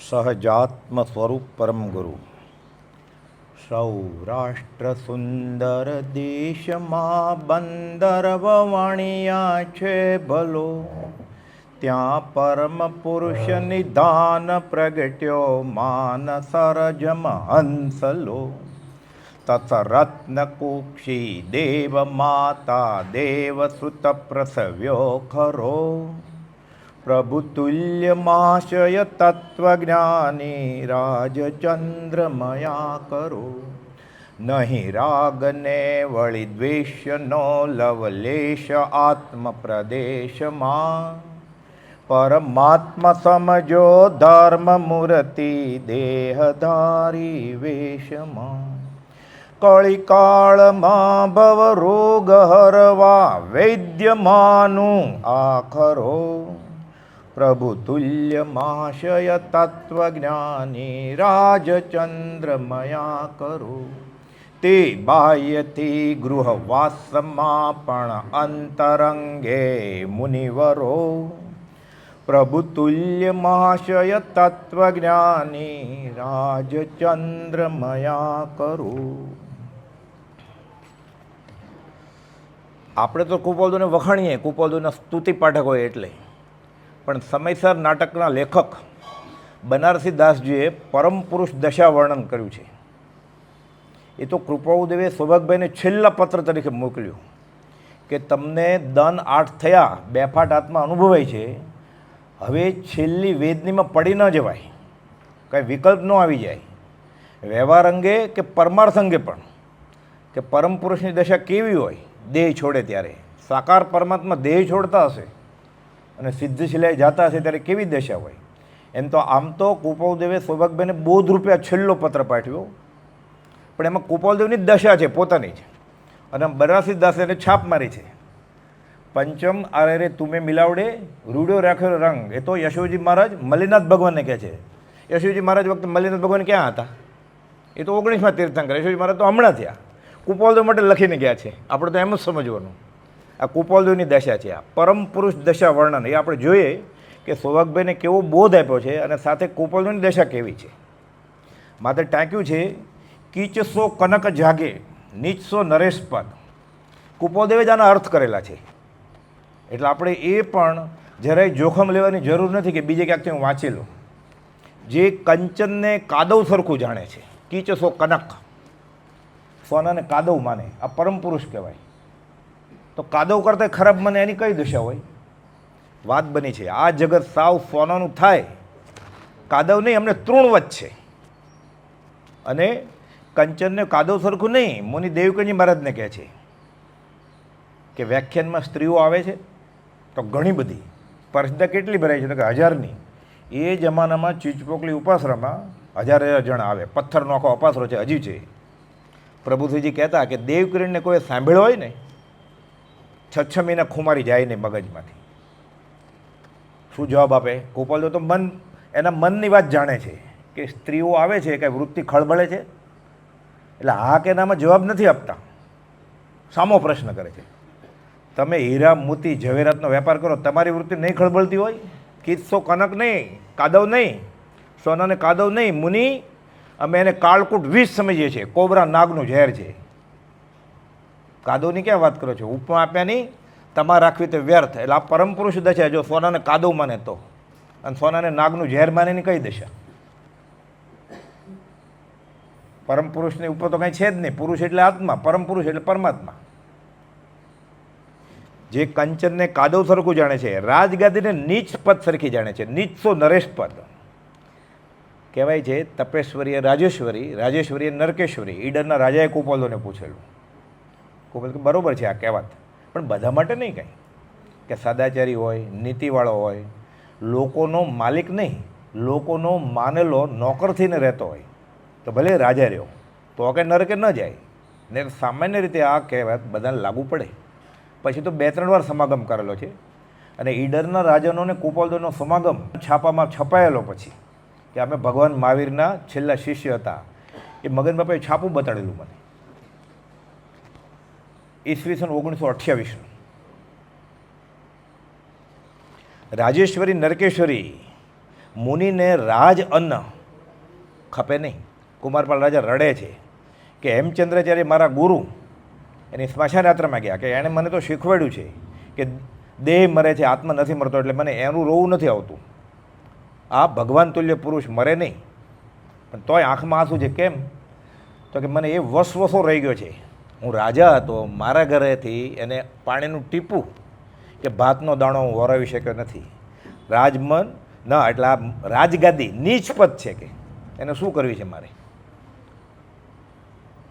સહજાત્મ સ્વરૂપ પરમ ગુરુ. સૌરાષ્ટ્ર સુંદર દેશમાં બંદર વણિયા છે ભલો, ત્યાં પરમ પુરુષ નિધાન પ્રગટ્યો માનસરજમ હંસલો. તત્રત્ન કુક્ષી દેવ માતા દેવસુત પ્રસવ્યો ખરો, પ્રભુતુલ્યમાશય તત્વજ્ઞાની રાજચંદ્રમયા કરો. નહીં રાગને વળી દ્વેષનો લવલેશ આત્મપ્રદેશમાં, પરમાત્મા સમજો ધર્મ મૂર્તિ દેહધારી વેશમાં. કળિકાળમાં ભવ રોગ હરવા વૈદ્યમાનું આખરો, પ્રભુ તુલ્યમાશય તત્વજ્ઞાની રાજચંદ્રમયા કરો. તે બાહ્યથી ગૃહવાસમાં પણ અંતરંગે મુનિવરો, પ્રભુ તુલ્યમાશય તત્વજ્ઞાની રાજચંદ્રમયા કરો. આપણે તો કુપોલદોને વખાણીએ, કુપોલદોના સ્તુતિ પાઠક હોય એટલે, પણ સમયસર નાટકના લેખક બનારસી દાસજીએ પરમ પુરુષ દશા વર્ણન કર્યું છે. એ તો કૃપાળુદેવે સૌભાગભાઈને છેલ્લા પત્ર તરીકે મોકલ્યું કે તમને દન 8 થયા, બેફાટ આત્મા અનુભવાય છે, હવે છેલ્લી વેદનીમાં પડી ન જવાય, કાંઈ વિકલ્પ ન આવી જાય. વ્યવહાર અંગે કે પરમાર્થ અંગે પણ, કે પરમ પુરુષની દશા કેવી હોય દેહ છોડે ત્યારે. સાકાર પરમાત્મા દેહ છોડતા હશે અને સિદ્ધશિલાએ જાતા હશે ત્યારે કેવી દશા હોય. એમ તો આમ તો કૃપાળુદેવે સૌભાગભાઈને બોધ રૂપે આ છેલ્લો પત્ર પાઠવ્યો, પણ એમાં કૃપાળુદેવની જ દશા છે પોતાની જ, અને બનારસી દાસે એને છાપ મારી છે. પંચમ આરે તુમે મિલાવડે રૂડ્યો રાખ્યો રંગ, એ તો યશોજી મહારાજ મલ્લિનાથ ભગવાનને કહે છે. યશોજી મહારાજ વખતે મલ્લિનાથ ભગવાન ક્યાં હતા? એ તો 19માં તીર્થંકર. યશોજી મહારાજ તો હમણાં થયા, કુપાલદેવ માટે લખીને ગયા છે. આપણે તો એમ જ સમજવાનું, આ કુપાલદેવની દશા છે. આ પરમ પુરુષ દશા વર્ણન એ આપણે જોઈએ કે સૌભાગભાઈને કેવો બોધ આપ્યો છે અને સાથે કુપાલદેવની દશા કેવી છે. માથે ટાંક્યું છે કીચસો કનક જાગે નીચસો નરેશ પદ. કુપાલદેવે જ આના અર્થ કરેલા છે, એટલે આપણે એ પણ જરાય જોખમ લેવાની જરૂર નથી કે બીજે ક્યાંકથી હું વાંચી લઉં. જે કંચનને કાદવ સરખું જાણે છે, કીચસો કનક, સોનાને કાદવ માને, આ પરમ પુરુષ કહેવાય. તો કાદવ કરતાં ખરાબ મને એની કઈ દશા હોય? વાત બની છે આ જગત સાવ સોનાનું થાય, કાદવ નહીં, અમને તૃણવત છે. અને કંચનને કાદવ સરખું નહીં, મુનિ દેવકીજી મહારાજને કહે છે કે વ્યાખ્યાનમાં સ્ત્રીઓ આવે છે તો ઘણી બધી, પરિસ્થિતિ કેટલી ભરાય છે તો કે 1000ની. એ જમાનામાં ચીચપોકલી ઉપાસરામાં 1000 જણ આવે, પથ્થરનો આખો અપાસરો છે, હજી છે. પ્રભુશ્રીજી કહેતા કે દેવકીરણને કોઈ સાંભળ્યો હોય ને, 6 મહિના ખુમારી જાય નહીં મગજમાંથી. શું જવાબ આપે? કુપાલદેવ તો એના મનની વાત જાણે છે કે સ્ત્રીઓ આવે છે, કાંઈ વૃત્તિ ખળબળે છે, એટલે હા કે નામાં જવાબ નથી આપતા, સામો પ્રશ્ન કરે છે. તમે હીરા મોતી ઝવેરાતનો વેપાર કરો, તમારી વૃત્તિ નહીં ખળબળતી હોય? કિસ્સો કનક નહીં, કાદવ નહીં, સોનાને કાદવ નહીં. મુનિ અમે એને કાળકૂટ વિષ સમજીએ છીએ, કોબરા નાગનું ઝેર છે. કાદવની ક્યાં વાત કરો છો? ઉપમા આપ્યાની તમારે રાખવી તો વ્યર્થ. એટલે આ પરમ પુરુષ દશા, જો સોનાને કાદવ માને તો, અને સોનાને નાગનું ઝેર માને ની કઈ દશા? પરમ પુરુષની ઉપર તો કંઈ છે જ નહીં. પુરુષ એટલે આત્મા, પરમ પુરુષ એટલે પરમાત્મા. જે કંચનને કાદવ સરખું જાણે છે, રાજગાદીને નીચ પદ સરખી જાણે છે, નીચસો નરેશ પદ કહેવાય છે. તપેશ્વરીએ રાજેશ્વરી, રાજેશ્વરીએ નરકેશ્વરી. ઈડરના રાજાએ કુપાલદેવને પૂછેલું. કુપાલ કે બરોબર છે આ કહેવાત, પણ બધા માટે નહીં કાંઈ, કે સદાચારી હોય, નીતિવાળો હોય, લોકોનો માલિક નહીં, લોકોનો માનેલો નોકર થઈને રહેતો હોય તો ભલે રાજા રહ્યો તો કે નરકે ન જાય. ને સામાન્ય રીતે આ કહેવત બધાને લાગુ પડે. પછી તો 2-3 વાર સમાગમ કરેલો છે. અને ઈડરના રાજાનો ને કુપાલદેવનો સમાગમ છાપામાં છપાયેલો પછી કે અમે ભગવાન મહાવીરના છેલ્લા શિષ્ય હતા, એ મગન બાપાએ છાપું બતાડેલું મને. ઈસવીસન 1928 રાજેશ્વરી નરકેશ્વરી મુનિને રાજ અન્ન ખપે નહીં. કુમારપાલ રાજા રડે છે કે હેમચંદ્રાચાર્ય મારા ગુરુ એની સ્મશાન યાત્રામાં ગયા કે એણે મને તો શીખવાડ્યું છે કે દેહ મરે છે, આત્મા નથી મરતો, એટલે મને એનું રોવું નથી આવતું. આ ભગવાન તુલ્ય પુરુષ મરે નહીં, પણ તોય આંખમાં આંસુ છે. કેમ? તો કે મને એ વસવસો રહી ગયો છે. હું રાજા હતો, મારા ઘરેથી એને પાણીનું ટીપું કે ભાતનો દાણો હું વરાવી શક્યો નથી. રાજમન ન એટલે આ રાજગાદી નીચપદ છે કે એને શું કરવી છે મારે?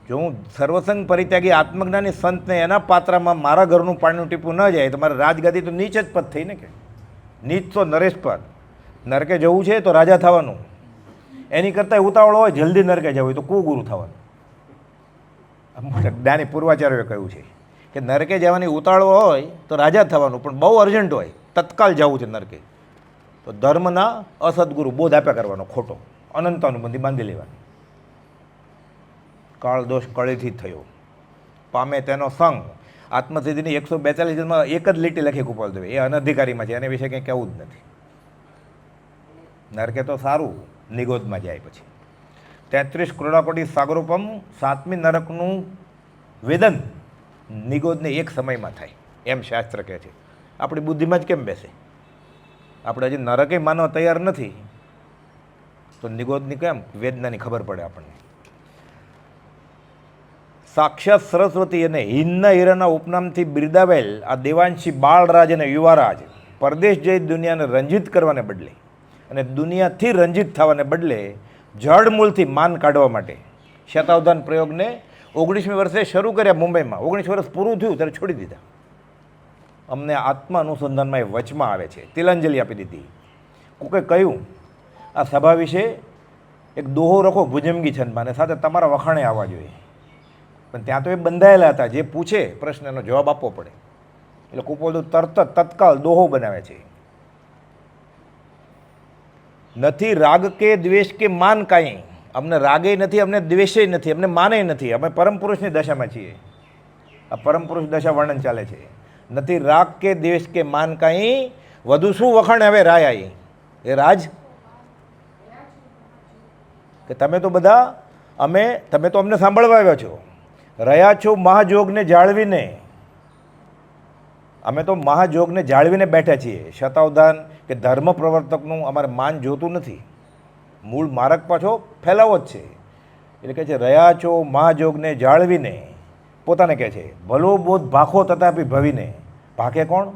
જો હું સર્વસંગ પરિત્યાગી આત્મજ્ઞાની સંતને એના પાત્રમાં મારા ઘરનું પાણીનું ટીપું ન જાય તો મારે રાજગાદી તો નીચ જ પદ થઈ ને કે નીચ તો નરેશ પદ. નરકે જવું છે તો રાજા થવાનું, એની કરતાં ઉતાવળ હોય જલ્દી નરકે જવું હોય તો કુગુરુ થવાનું. જ્ઞાની પૂર્વાચાર્યોએ કહ્યું છે કે નરકે જવાની ઉતાવળ હોય તો રાજા થવાનું, પણ બહુ અર્જન્ટ હોય તત્કાલ જવું છે નરકે તો ધર્મના અસદગુરુ બોધ આપ્યા કરવાનો ખોટો, અનંતાનુબંધી બાંધી લેવાની. કાળ દોષ કળીથી થયો, પામે તેનો સંગ. આત્મસિદ્ધિની 142 એક જ લીટી લખી કુપાલ દેવે, એ અનધિકારીમાં છે, એને વિશે કંઈ કહેવું જ નથી. નરકે તો સારું, નિગોદમાં જાય પછી 33 ક્રોડાકોટી સાગરોપમ, 7મી નરકનું વેદન નિગોદને એક સમયમાં થાય એમ શાસ્ત્ર કહે છે. આપણી બુદ્ધિમાં જ કેમ બેસે? આપણે હજી નરકે માનવા તૈયાર નથી તો નિગોદની કેમ વેદનાની ખબર પડે આપણને. સાક્ષાત સરસ્વતી અને હિન્ના હીરાના ઉપનામથી બિરદાવેલ આ દેવાંશી બાળરાજ અને યુવારાજ પરદેશ જઈ દુનિયાને રંજિત કરવાને બદલે અને દુનિયાથી રંજિત થવાને બદલે જળમૂળથી માન કાઢવા માટે શતાવધાન પ્રયોગને 19મી વર્ષે શરૂ કર્યા મુંબઈમાં. 19 વર્ષ પૂરું થયું ત્યારે છોડી દીધા. અમને આત્મા અનુસંધાનમાં એ વચમાં આવે છે, તિલાંજલિ આપી દીધી. કોકે કહ્યું આ સભા વિશે એક દોહો રખો ભુજંગી છંદમાં અને સાથે તમારા વખાણે આવવા જોઈએ. પણ ત્યાં તો એ બંધાયેલા હતા, જે પૂછે પ્રશ્ન એનો જવાબ આપવો પડે. એટલે કુપોલદેવ તરત જ તત્કાલ દોહો બનાવે છે. નથી રાગ કે દ્વેષ કે માન કાંઈ, અમને રાગે નથી, અમને દ્વેષે નથી, અમને માને નથી, અમે પરમ પુરુષની દશામાં છીએ. આ પરમ પુરુષ દશા વર્ણન ચાલે છે. નથી રાગ કે દ્વેષ કે માન કાંઈ, વધુ શું વખાણ હવે રાય આવી. એ રાજ કે તમે તો બધા તમે તો અમને સાંભળવા આવ્યા છો, રહ્યા છો મહાજોગને જાળવીને. અમે તો મહાજોગને જાળવીને બેઠા છીએ. શતાવધાન કે ધર્મ પ્રવર્તકનું અમારે માન જોતું નથી. મૂળ માર્ગ પાછો ફેલાવો જ છે. એટલે કહે છે રહ્યા છો મહાજોગને જાળવીને. પોતાને કહે છે ભલો બોધ ભાખો તથાપી ભવીને. ભાખે કોણ?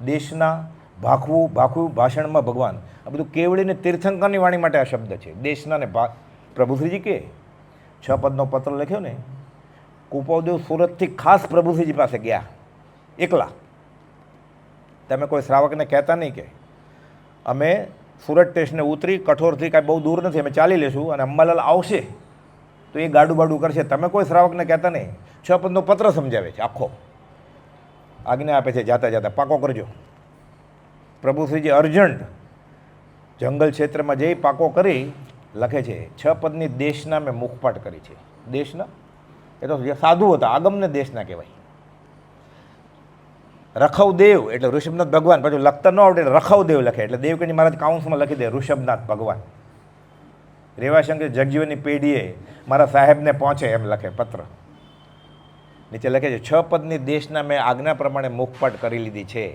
દેશના. ભાખવું ભાષણમાં ભગવાન. આ બધું કેવળીને તીર્થંકરની વાણી માટે આ શબ્દ છે. દેશના ને પ્રભુશ્રીજી કે 6 પદનો પત્ર લખ્યો ને, કુપાલદેવ સુરતથી ખાસ પ્રભુશ્રીજી પાસે ગયા એકલા. તમે કોઈ શ્રાવકને કહેતા નહીં કે અમે સુરત સ્ટેશને ઉતરી, કઠોરથી કાંઈ બહુ દૂર નથી, અમે ચાલી લેશું અને અંબાલાલ આવશે તો એ ગાડું બાડું કરશે. તમે કોઈ શ્રાવકને કહેતા નહીં. 6 પદનો પત્ર સમજાવે છે આખો, આજ્ઞા આપે છે જાતા જાતા પાકો કરજો. પ્રભુશ્રીજી અર્જન્ટ જંગલ ક્ષેત્રમાં જઈ પાકો કરી લખે છે 6 પદની દેશના મેં મુખપાટ કરી છે. દેશના એ તો સાધુ હતા, આગમને દેશના કહેવાય. રખવદેવ એટલે ઋષભનાથ ભગવાન, પાછું લખતા ન આવડે રખવદેવ લખે એટલે દેવકીજી મહારાજ કાઉન્સમાં લખી દે ઋષભનાથ ભગવાન. રેવાશંકર જગજીવનની પેઢીએ મારા સાહેબને પહોંચે એમ લખે પત્ર. નીચે લખે છે 6 પદની દેશના મેં આજ્ઞા પ્રમાણે મુખપાટ કરી લીધી છે.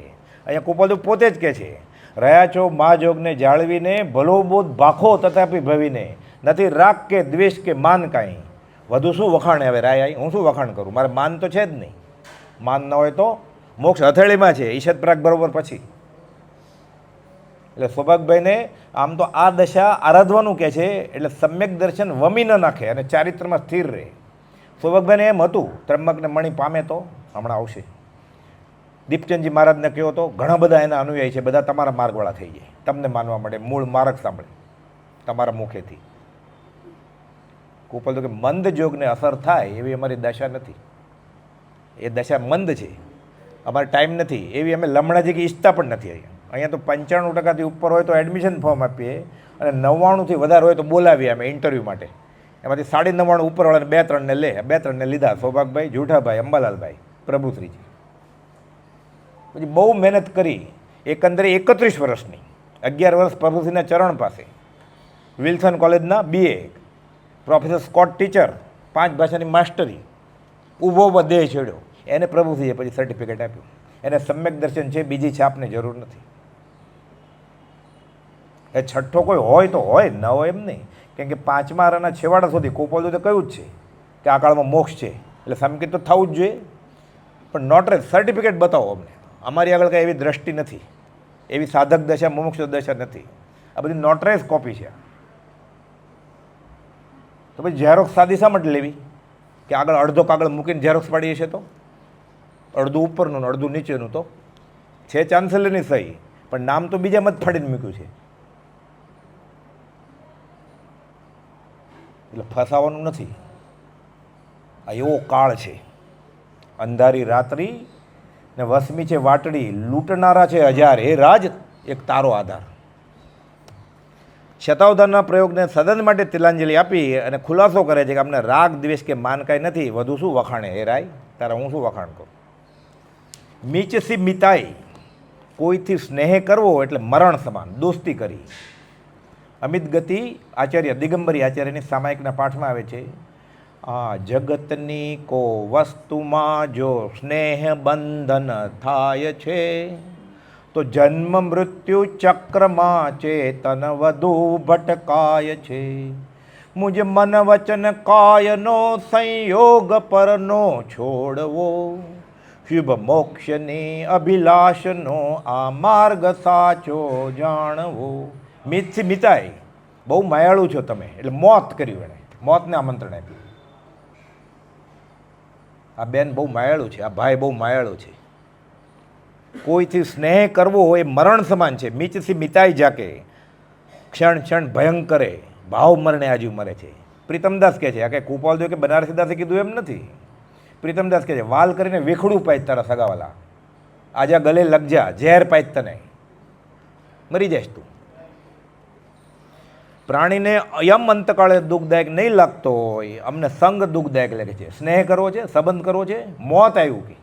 અહીંયા કુપાલદેવ પોતે જ કહે છે રહ્યા છો મહાજોગને જાળવીને, ભલો બોધ ભાખો તથાપી ભવીને. નથી રાગ કે દ્વેષ કે માન કાંઈ, વધુ શું વખાણ હવે રાય આવી. હું શું વખાણ કરું? મારે માન તો છે જ નહીં. માન ન હોય તો મોક્ષ હથેળીમાં છે, ઈશદ પ્રાગ બરોબર પછી. એટલે સૌભાગભાઈને આમ તો આ દશા આરાધવાનું કહે છે એટલે સમ્યક દર્શન વમી ન નાખે અને ચારિત્રમાં સ્થિર રહે. સૌભાગભાઈને એમ હતું ત્રંબકને મણી પામે તો હમણાં આવશે. દીપચંદજી મહારાજને કહ્યો તો ઘણા બધા એના અનુયાયી છે, બધા તમારા માર્ગવાળા થઈ જાય, તમને માનવા મળે, મૂળ માર્ગ સાંભળે તમારા મુખેથી. કુપાલ તો કે મંદ જોગને અસર થાય એવી અમારી દશા નથી. એ દશા મંદ છે, અમારે ટાઈમ નથી એવી અમે લમણાજી કે ઈચ્છતા પણ નથી. અહીંયા તો 95% ઉપર હોય તો એડમિશન ફોર્મ આપીએ અને 99થી વધારે હોય તો બોલાવીએ અમે ઇન્ટરવ્યૂ માટે. એમાંથી 99.5 ઉપરવાળાને 2-3ને લે, 2-3ને લીધા. સૌભાગભાઈ, જુઠાભાઈ, અંબાલાલભાઈ, પ્રભુશ્રીજી. પછી બહુ મહેનત કરી, એકંદરે 31 વર્ષની 11 વર્ષ પ્રભુસિંહના ચરણ પાસે, વિલ્સન કોલેજના BA, પ્રોફેસર સ્કોટ ટીચર, 5 ભાષાની માસ્ટરી, ઊભો ઊભો દેહ છેડ્યો, એને પ્રભુસિંહે પછી સર્ટિફિકેટ આપ્યું. એને સમ્યક દર્શન છે, બીજી છાપની જરૂર નથી. એ છઠ્ઠો કોઈ હોય તો હોય, ન હોય એમ નહીં. કેમ કે 5મા આરાના છેવાડા સુધી કુપોલદુએ તો કહ્યું જ છે કે આ કાળમાં મોક્ષ છે, એટલે સંકેત તો થવું જ જોઈએ. પણ નોટરેજ સર્ટિફિકેટ બતાવો અમને. અમારી આગળ કાંઈ એવી દ્રષ્ટિ નથી, એવી સાધક દશા મુમુક્ષ દશા નથી. આ બધી નોટરેજ કોપી છે. તો પછી ઝેરોક્સ સાદી શા માટે લેવી કે આગળ અડધો કાગળ મૂકીને ઝેરોક્સ પાડીએ છીએ? તો અડધું ઉપરનું ને અડધું નીચેનું તો છે ચાન્સેલરની સહી, પણ નામ તો બીજા મત ફાડીને મૂક્યું છે. એટલે ફસાવાનું નથી. આ એવો કાળ છે, અંધારી રાત્રિ ને વસમી છે વાટડી, લૂંટનારા છે હજાર, એ રાજ એક તારો આધાર. શતાવધાનના પ્રયોગને સદન માટે તિલાંજલિ આપી અને ખુલાસો કરે છે કે અમને રાગ દ્વેષ કે માન કાંઈ નથી, વધુ શું વખાણે હે રાય, તારા હું શું વખાણ કરું. મીચસી મિતાઈ, કોઈથી સ્નેહ કરવો એટલે મરણ સમાન, દોસ્તી કરી. અમિત ગતિ આચાર્ય, દિગંબરી આચાર્યની સામાયિકના પાઠમાં આવે છે, આ જગતની કો વસ્તુમાં જો સ્નેહ બંધન થાય છે, તો જન્મ મૃત્યુ ચક્રમાં ચેતન વધુ ભટકાય છે. મુજ મન વચન કાયનો સંયોગ પરનો છોડવો, શુભ મોક્ષની અભિલાષનો આ માર્ગ સાચો જાણવો. મિતથી મિતાઈ, બહુ માયાળુ છો તમે, એટલે મોત કર્યું એણે, મોતને આમંત્રણ આપ્યું. આ બેન બહુ માયાળુ છે, આ ભાઈ બહુ માયાળુ છે. કોઈથી સ્નેહ કરવો હોય એ મરણ સમાન છે. મીચથી મિતાઈ જાકે, ક્ષણ ક્ષણ ભયંકરે, ભાવ મરણે આજુ મરે છે. પ્રીતમદાસ કહે છે, આ કંઈ કુપાલદુએ કે બનારસીદાસે કીધું એમ નથી. પ્રીતમદાસ કહે છે, વાલ કરીને વેખડું પાય તારા સગાવાલા, આજા ગલે લગજા, ઝેર પાય તને, મરી જઈશ તું. પ્રાણીને અયમ અંતકાળે દુઃખદાયક નહીં લાગતો હોય, અમને સંગ દુઃખદાયક લાગે છે. સ્નેહ કરવો છે, સંબંધ કરવો છે, મોત આવ્યું કે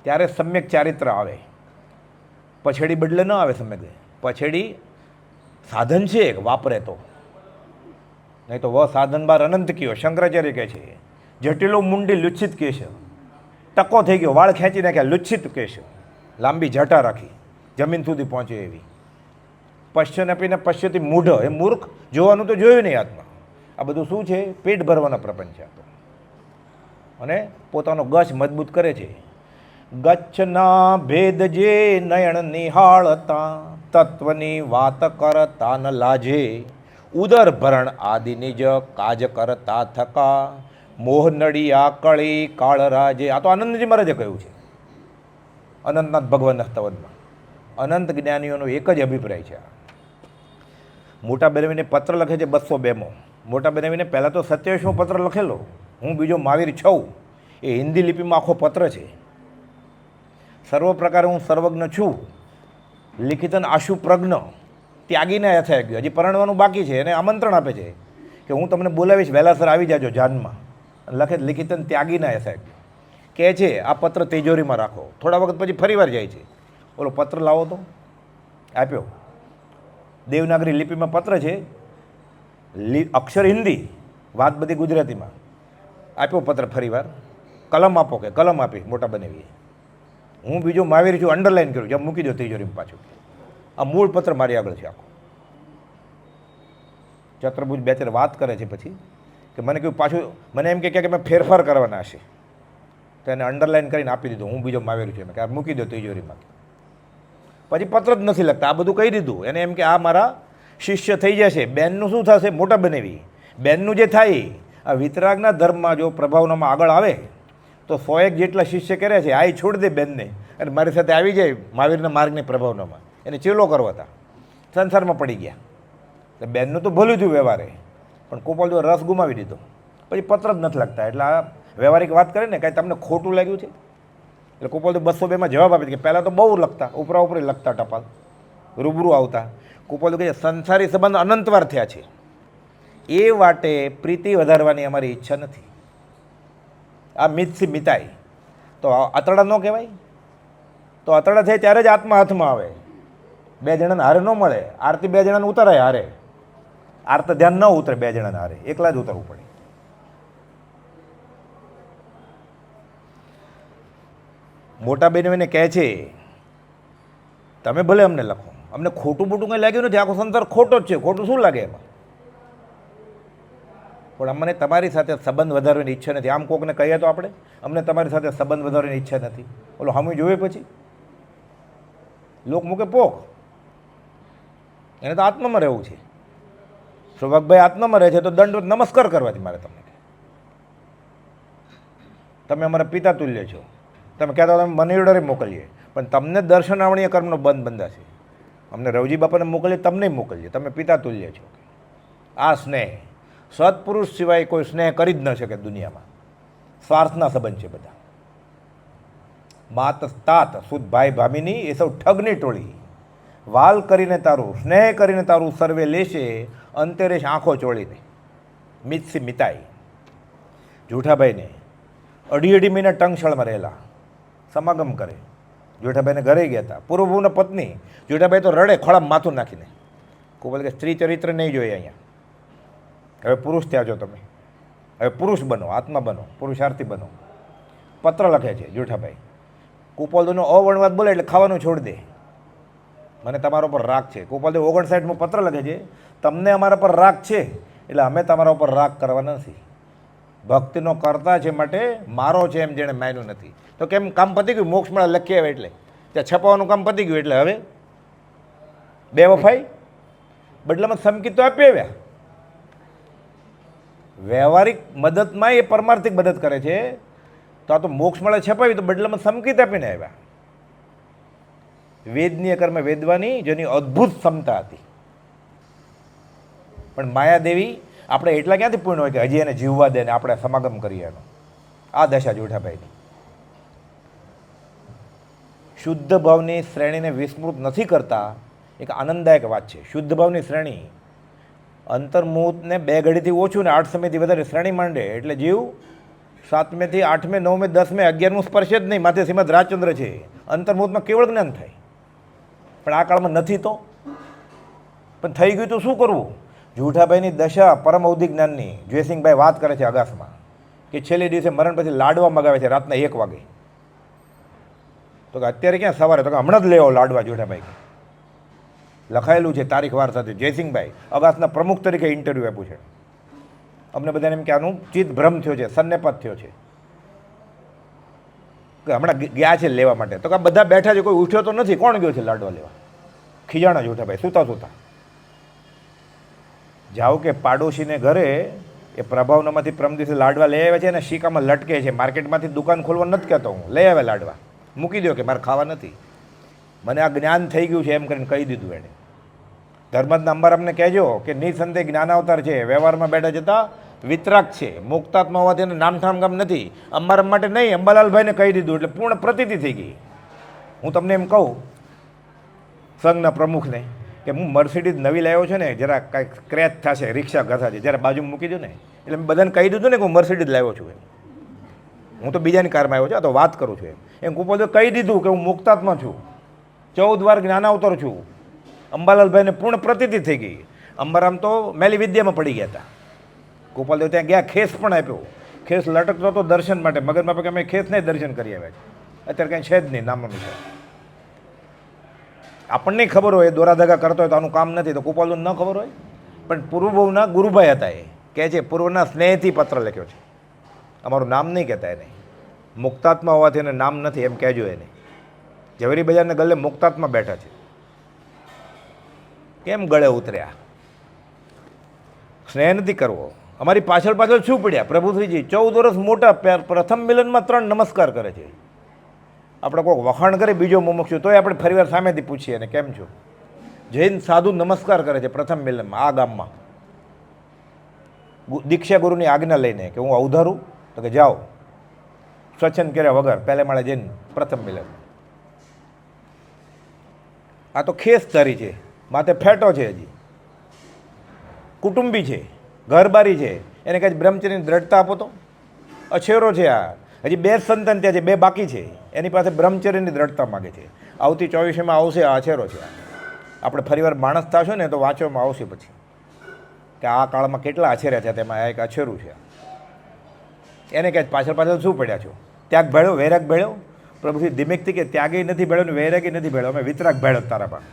ત્યારે સમ્યક ચારિત્ર આવે. પછેડી બદલે ન આવે સમ્યક. પછેડી સાધન છે એક, વાપરે તો, નહીં તો વ સાધન બાર અનંત કયો. શંકરાચાર્ય કહે છે, જટિલો મુંડી લુચ્છિત કેશ, ટકો થઈ ગયો, વાળ ખેંચી નાખ્યા, લુચ્છિત કેશ, લાંબી જટા રાખી, જમીન સુધી પહોંચે એવી. પશ્ચન આપીને પશ્ચથી મૂઢ, એ મૂર્ખ, જોવાનું તો જોયું નહીં આત્મા. આ બધું શું છે? પેટ ભરવાના પ્રપંચ છે. અને પોતાનો ગચ મજબૂત કરે છે. ગચ્છના ભેદ જે નયન નિહાળતા, તત્વની વાત કરતા ન લાજે, ઉદર ભરણ આદિ નિજ કાજ કરતા થકા, મોહ નડિયા કળી કાળ રાજે. આ તો આનંદજી મહારાજે કહ્યું છે અનંતનાથ ભગવાનના સ્તવનમાં. અનંત જ્ઞાનીઓનો એક જ અભિપ્રાય છે. મોટા બેનવીને પત્ર લખે છે 202મો. મોટા બેનવીને પહેલાં તો 27મો પત્ર લખેલો, હું બીજો મહાવીર છું, એ હિન્દી લિપિમાં આખો પત્ર છે. સર્વ પ્રકારે હું સર્વજ્ઞ છું, લિખિતન આશુ પ્રજ્ઞ, ત્યાગીને અથાઈ ગયો, હજી પરણવાનું બાકી છે. એને આમંત્રણ આપે છે કે હું તમને બોલાવીશ, વહેલાસર આવી જાજો જાનમાં. લખે લિખિતન ત્યાગીને અથાઈ ગયો. કહે છે આ પત્ર તિજોરીમાં રાખો. થોડા વખત પછી ફરીવાર જાય છે, ઓલો પત્ર લાવો તો, આપ્યો. દેવનાગરી લિપિમાં પત્ર છે, અક્ષર હિન્દી, વાત બધી ગુજરાતીમાં. આપ્યો પત્ર ફરીવાર. કલમ આપો કે કલમ આપી મોટા બનેવી. હું બીજો મહાવીર છું, અંડરલાઈન કર્યું, જેમ મૂકી દો તિજોરીમાં પાછું. આ મૂળ પત્ર મારી આગળ છે આખો. ચતુર્ભુજ બે ચાર વાત કરે છે પછી કે મને કહ્યું પાછું, મને એમ કે મેં ફેરફાર કરવાના હશે, તો એને અંડરલાઈન કરીને આપી દીધું, હું બીજો મહાવીર છું, કે આ મૂકી દો તિજોરીમાં. પછી પત્ર જ નથી લખતા, આ બધું કહી દીધું એને, એમ કે આ મારા શિષ્ય થઈ જશે. બેનનું શું થશે? મોટા બનેવી. બેનનું જે થાય, આ વિતરાગના ધર્મમાં જો પ્રભાવનામાં આગળ આવે તો 101 જેટલા શિષ્ય કર્યા છે, આ છોડી દે બેનને અને મારી સાથે આવી જાય મહાવીરના માર્ગની પ્રભાવનામાં. એને ચેલો કરવા હતા, સંસારમાં પડી ગયા. એટલે બેનનું તો ભલું થયું વ્યવહારે, પણ કુપાલદુએ રસ ગુમાવી દીધો. પછી પત્ર જ નથી લખતા. એટલે આ વ્યવહારિક વાત કરે ને, કાંઈ તમને ખોટું લાગ્યું છે? એટલે કુપાલદુ 202માં જવાબ આપે કે પહેલાં તો બહુ લખતા, ઉપરા ઉપરી લખતા, ટપાલ રૂબરૂ આવતા. કુપાલદુ કહે સંસારી સંબંધ અનંતવાર થયા છે, એ વાટે પ્રીતિ વધારવાની અમારી ઈચ્છા નથી. આ મિતથી મિતાઈ તો અતડા ન કહેવાય? તો અતડા થાય ત્યારે જ આત્મા હાથમાં આવે. બે જણાને હારે ન મળે. આરતી બે જણાને ઉતારાય હારે, આરત ધ્યાન ન ઉતરે બે જણાને હારે, એકલા જ ઉતરવું પડે. મોટા બેન એને કહે છે તમે ભલે અમને લખો, અમને ખોટું મોટું કંઈ લાગ્યું નથી, આખો સંસાર ખોટો જ છે, ખોટું શું લાગે એમાં, પણ અમને તમારી સાથે સંબંધ વધારવાની ઈચ્છા નથી. આમ કોકને કહીએ તો આપણે અમને તમારી સાથે સંબંધ વધારવાની ઈચ્છા નથી, ઓલો સામે જોવે પછી લોક મૂકે પોક, એને તો આત્મામાં રહેવું છે. સૌભાગભાઈ આત્મામાં રહે છે તો દંડ નમસ્કાર કરવાથી મારે તમને, તમે અમારા પિતા તુલ્ય છો, તમે કહેતા તમે મની ઓર્ડરે મોકલીએ, પણ તમને દર્શનાવણીય કર્મનો બંધ બંધાશે. અમને રવજી બાપાને મોકલીએ, તમને મોકલીએ, તમે પિતા તુલ્ય છો. આ સ્નેહ સત્પુરુષ સિવાય કોઈ સ્નેહ કરી જ ન શકે દુનિયામાં. સ્વાર્થના સંબંધ છે બધા. માત તાત સુદ ભાઈ ભામીની એ સૌ ઠગની ટોળી, વાલ કરીને તારું સ્નેહ કરીને તારું સર્વે લેશે, અંતે રેશ આંખો ચોળીને. મિતસી મિતાઈ જૂઠાભાઈને અઢી અઢી મહિના ટંગશાળમાં રહેલા, સમાગમ કરે. જેઠાભાઈને ઘરે ગયા હતા, પૂર્વભૂના પત્ની. જેઠાભાઈ તો રડે ખોળામાં માથું નાખીને. કોઈ બોલે કે સ્ત્રી ચરિત્ર નહીં જોઈએ અહીંયા, હવે પુરુષ થયા છો તમે, હવે પુરુષ બનો, આત્મા બનો, પુરુષાર્થી બનો. પત્ર લખે છે જેઠાભાઈ, કુપોલદેવનો અવર્ણવાદ બોલે એટલે ખાવાનું છોડી દે, મને તમારા ઉપર રાગ છે. કુપોલદેવ 59માં પત્ર લખે છે, તમને અમારા પર રાગ છે એટલે અમે તમારા ઉપર રાગ કરવા નથી, ભક્તિનો કરતા છે માટે મારો છે એમ જેણે માન્યું નથી. તો કેમ કામ પતી ગયું? મોક્ષમાં લખી આવે એટલે ત્યાં છપાવાનું કામ પતી ગયું, એટલે હવે બે વફાઈ બદલામાં સંકેત તો આપી આવ્યા. વ્યવહારિક મદદમાં એ પરમાર્થિક મદદ કરે છે, તો આ તો મોક્ષ મળે છપાવી તો બદલામાં સંકેત આપીને આવ્યા. વેદનીય કર્મ વેદવાની જેની અદ્ભુત ક્ષમતા હતી, પણ માયાદેવી આપણે એટલા ક્યાંથી પૂર્ણ હોય કે હજી એને જીવવા દે ને આપણે સમાગમ કરીએ એનો. આ દશા જેઠાભાઈની. શુદ્ધ ભાવની શ્રેણીને વિસ્મૃત નથી કરતા, એક આનંદદાયક વાત છે. શુદ્ધ ભાવની શ્રેણી અંતર્મુહૂર્તને 2 ઘડીથી ઓછું ને 8 સમયથી વધારે શ્રેણી માંડે એટલે જીવ 7મેથી 8મે 9મે 10મે 11મું સ્પર્શે જ નહીં, માથે શ્રીમદ રાજચંદ્ર છે. અંતર્મુહૂર્તમાં કેવળ જ્ઞાન થાય, પણ આ કાળમાં નથી. તો પણ થઈ ગયું તો શું કરવું? જૂઠાભાઈની દશા પરમ અવધિ જ્ઞાનની. જયસિંહભાઈ વાત કરે છે અગાસમાં કે છેલ્લે દિવસે મરણ પછી લાડવા મગાવે છે રાતના 1 વાગે. તો કે અત્યારે ક્યાં સવારે? તો કે હમણાં જ લેવો લાડવા. જૂઠાભાઈ લખાયેલું છે તારીખ વાર સાથે. જયસિંહભાઈ અગાસના પ્રમુખ તરીકે ઇન્ટરવ્યૂ આપ્યું છે. અમને બધાને એમ કે આનું ચિત્ત ભ્રમ થયો છે, સન્નેપાત થયો છે કે હમણાં ગયા છે લેવા માટે. તો કે બધા બેઠા છે, કોઈ ઉઠ્યો તો નથી. કોણ ગયો છે લાડવા લેવા? ખીજાણા જૂઠાભાઈ સૂતા સૂતા. જાઓ કે પાડોશીને ઘરે એ પ્રભાવનામાંથી પ્રમ દિવસે લાડવા લઈ આવ્યા છે અને શીકામાં લટકે છે. માર્કેટમાંથી દુકાન ખોલવા નથી કહેતો હું, લઈ આવ્યા લાડવા, મૂકી દો કે મારે ખાવા નથી, મને આ જ્ઞાન થઈ ગયું છે એમ કરીને કહી દીધું એણે. ધર્મજના અંબારામને કહેજો કે નિસંદેહ જ્ઞાનાવતાર છે, વ્યવહારમાં બેઠા જતા વિતરાગ છે, મુક્તાત્મા હોવાથી એને નામઠામ કામ નથી. અંબારામ માટે નહીં, અંબાલાલભાઈને કહી દીધું એટલે પૂર્ણ પ્રતીતિ થઈ ગઈ. હું તમને એમ કહું સંઘના પ્રમુખને કે હું મર્સિડીઝ નવી લાવ્યો છે ને, જરા કાંઈક ક્રેચ થશે, રિક્ષા ઘસાશે, જ્યારે બાજુમાં મૂકી દઉં ને એટલે મેં બધાને કહી દીધું ને કે હું મર્સિડીઝ લાવ્યો છું એમ. હું તો બીજાની કારમાં આવ્યો છું, આ તો વાત કરું છું એમ કુપોલે કહી દીધું કે હું મુક્તાત્મા છું, 14 વાર જ્ઞાનાવતાર છું. અંબાલાલભાઈને પૂર્ણ પ્રતીતિ થઈ ગઈ. અંબારામ તો મેલી વિદ્યામાં પડી ગયા હતા. ગોપાલદેવ ત્યાં ગયા, ખેસ પણ આપ્યો. ખેસ લટકતો હતો દર્શન માટે. મગજમાં કે અમે ખેસ નહીં દર્શન કરી આવ્યા છે. અત્યારે કંઈ છે જ નહીં નામનું છે. આપણને ખબર હોય દોરા ધગા કરતો હોય તો આનું કામ નથી, તો ગોપાલદેવ ન ખબર હોય. પણ પૂર્વભવના ગુરુભાઈ હતા, એ કહે છે પૂર્વના સ્નેહથી પત્ર લખ્યો છે. અમારું નામ નહીં કહેતા એને, મુક્તાત્મા હોવાથી એને નામ નથી એમ કહેજો એને. ઝવેરી બજારને ગલ્લે મુક્તાત્મા બેઠા છે. કેમ ગળે ઉતર્યા? સ્નેહ નથી કરવો. અમારી પાછળ પાછળ શું પડ્યા? પ્રભુશ્રીજી 14 વર્ષ મોટા, પ્રથમ મિલનમાં 3 નમસ્કાર કરે છે. આપણે કોઈક વખાણ કરે બીજો મુમુક્ષુ તોય આપણે ફરીવાર સામેથી પૂછીએ ને કેમ છો. જૈન સાધુ નમસ્કાર કરે છે પ્રથમ મિલનમાં આ ગામમાં, દીક્ષા ગુરુની આજ્ઞા લઈને કે હું અવધારું, તો કે જાઓ. સ્વચ્છંદ કર્યા વગર પહેલે માળે જઈને પ્રથમ મિલન. આ તો ખેસ ધરી છે, માથે ફેટો છે, હજી કુટુંબી છે, ઘરબારી છે, એને કંઈ બ્રહ્મચર્યની દ્રઢતા આપો તો. અછેરો છે આ, હજી 2 સંતાન ત્યાં છે, 2 બાકી છે, એની પાસે બ્રહ્મચર્યની દ્રઢતા માગે છે. આવતી 24મીમાં આવશે આ અછેરો છે. આપણે ફરીવાર માણસ થશો ને તો વાંચવામાં આવશે પછી કે આ કાળમાં કેટલા અછેર્યા છે, તેમાં આ એક અછેરું છે. એને કહે પાછળ પાછળ શું પડ્યા છો? ત્યાગ ભેળો, વૈરાગ ભેળો. પ્રભુથી ધીમેકથી કે ત્યાગે નથી ભેળો ને વૈરાગી નથી ભેળો, અમે વિતરાગ ભેળો તારામાં.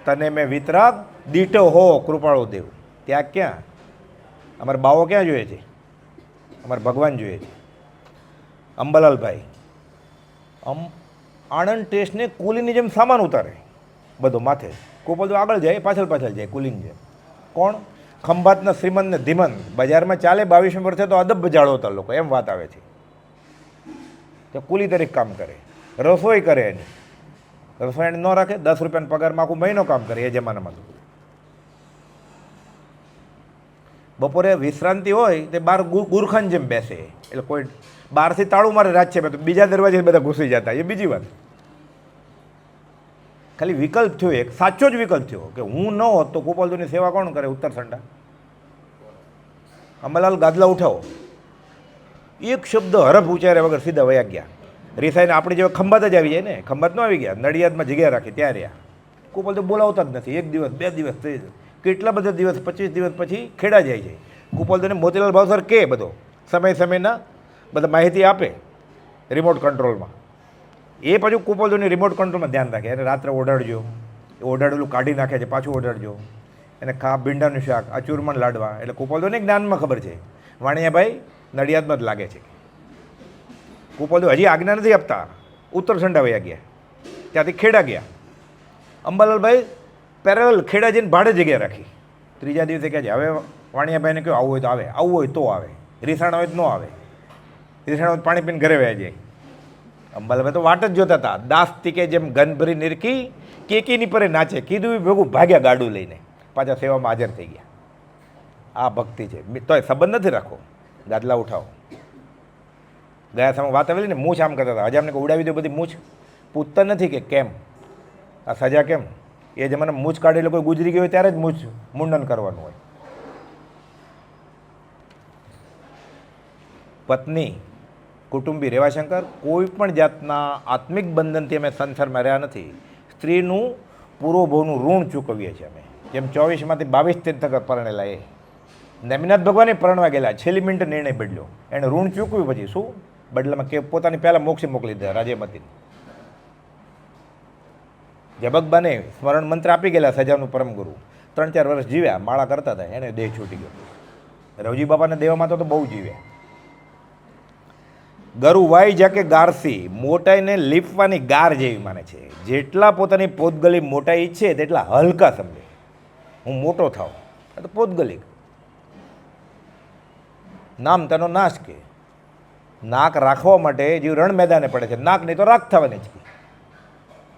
તને મેં વિતરાગ દીઠો હો કૃપાળો દેવ. ત્યાગ ક્યાં? અમારા બાવો ક્યાં જોઈએ છે? અમારા ભગવાન જોઈએ છે. અંબાલાલભાઈ આણંદ ટેસ્ટને કુલીની જેમ સામાન ઉતારે બધો માથે. કુપોલ આગળ જાય, પાછળ પાછળ જાય કુલીની જેમ. કોણ? ખંભાતના શ્રીમંત ને ધીમંત બજારમાં ચાલે 22 વર્ષે તો અદબ જાળો હતા લોકો, એમ વાત આવે છે. તો કુલી તરીકે કામ કરે, રસોઈ કરે, એની રસોઈ ન રાખે, 10 રૂપિયાનો પગારમાં આખું મહિનો કામ કરે એ જમાનામાં. તો બપોરે વિશ્રાંતિ હોય તે બહાર ગુરખાન જેમ બેસે, એટલે કોઈ બહારથી તાળું મારે રાત છે તો બીજા દરવાજે બધા ઘૂસી જતા, એ બીજી વાત. ખાલી વિકલ્પ થયો, એક સાચો જ વિકલ્પ થયો કે હું ન હોત તો ગોપાલદુની સેવા કોણ કરે? ઉત્તરસંડા. અંબાલાલ ગાદલા ઉઠાવો, એક શબ્દ હરફ ઉચ્ચાર્યા વગર સીધા વયા ગયા. રીસાઈને આપણી જેવા ખંભાત જ આવી જાય ને, ખંભાત ન આવી ગયા, નડિયાદમાં જગ્યા રાખી ત્યાં રહ્યા. ગોપાલ તો બોલાવતા જ નથી. 1 દિવસ 2 દિવસ થઈ જાય, કેટલા બધા દિવસ, 25 દિવસ પછી ખેડા જાય છે. ગોપાલને મોતીલાલ ભાવસર કે બધો સમય સમયના બધા માહિતી આપે રિમોટ કંટ્રોલમાં. એ પાછું કુપોલની રિમોટ કંટ્રોલમાં ધ્યાન રાખે. એને રાત્રે ઓઢાડજો, એ ઓઢાડેલું કાઢી નાખે છે, પાછું ઓઢાડજો. એને ભીંડાનું શાક, આ ચૂરમાન લાડવા. એટલે કુપોલને જ્ઞાનમાં ખબર છે, વાણિયાભાઈ નડિયાદમાં જ લાગે છે. કુપોલ હજી આજ્ઞા નથી આપતા. ઉત્તરસંડા વયા ગયા, ત્યાંથી ખેડા ગયા. અંબાલાલભાઈ પેરેલલ ખેડા જઈને ભાડે જગ્યા રાખી. 3જા દિવસે કહે છે હવે વાણિયાભાઈને કહ્યું આવવું હોય તો આવે, આવવું હોય તો આવે, રીસાણા હોય તો ન આવે. રીસાણા હોય પાણી પીને ઘરે વયા જાય. અંબાલાભાઈ તો વાટ જ જોતા હતા. દાસ્તિકે જેમ ગન ભરી નિરખી, કેકીની પરે નાચે, કીધું ભેગું ભાગ્યા ગાડું લઈને, પાછા સેવામાં હાજર થઈ ગયા. આ ભક્તિ છે. તોય સંબંધ નથી રાખો, ગાદલા ઉઠાવો. ગયા સમય વાત આવેલી ને, મૂછ આમ કરતા હતા. આજે અમને ઉડાવી દો બધી મૂછ. પૂછતા નથી કે કેમ આ સજા કેમ. એ જમાનામાં મૂછ કાઢેલો કોઈ ગુજરી ગયો હોય ત્યારે જ મૂછ મુંડન કરવાનું હોય. પત્ની, કુટુંબી, રેવાશંકર કોઈ પણ જાતના આત્મિક બંધનથી અમે સંસારમાં રહ્યા નથી. સ્ત્રીનું પૂર્વભવનું ઋણ ચૂકવીએ છીએ અમે. જેમ 24માંથી 22 તીર્થંકર પરણેલા એ નેમિનાથ ભગવાને પરણવા ગયેલા, છેલ્લી મિનિટે નિર્ણય બદલ્યો, એણે ઋણ ચૂકવ્યું. પછી શું બદલામાં કે પોતાની પહેલાં મોક્ષે મોકલી દીધા રાજ્યમતીને. જબકબાને સ્મરણ મંત્ર આપી ગયેલા, સજાનું પરમગુરુ. 3-4 વર્ષ જીવ્યા, માળા કરતા હતા, એને દેહ છૂટી ગયો. રવજી બાપાને દેવામાં તો બહુ જીવ્યા. ગરુ વાઈ જાકે ગારસી, મોટાઈને લીપવાની ગાર જેવી માને છે. જેટલા પોતાની પોતગલી મોટાઈ ઈચ્છે તેટલા હલકા સમજે. હું મોટો થાવ તો પોતગલી. નામ તેનો નાશ કે. નાક રાખવા માટે જે રણ મેદાને પડે છે, નાક નહીં તો રાખ થવાની જ.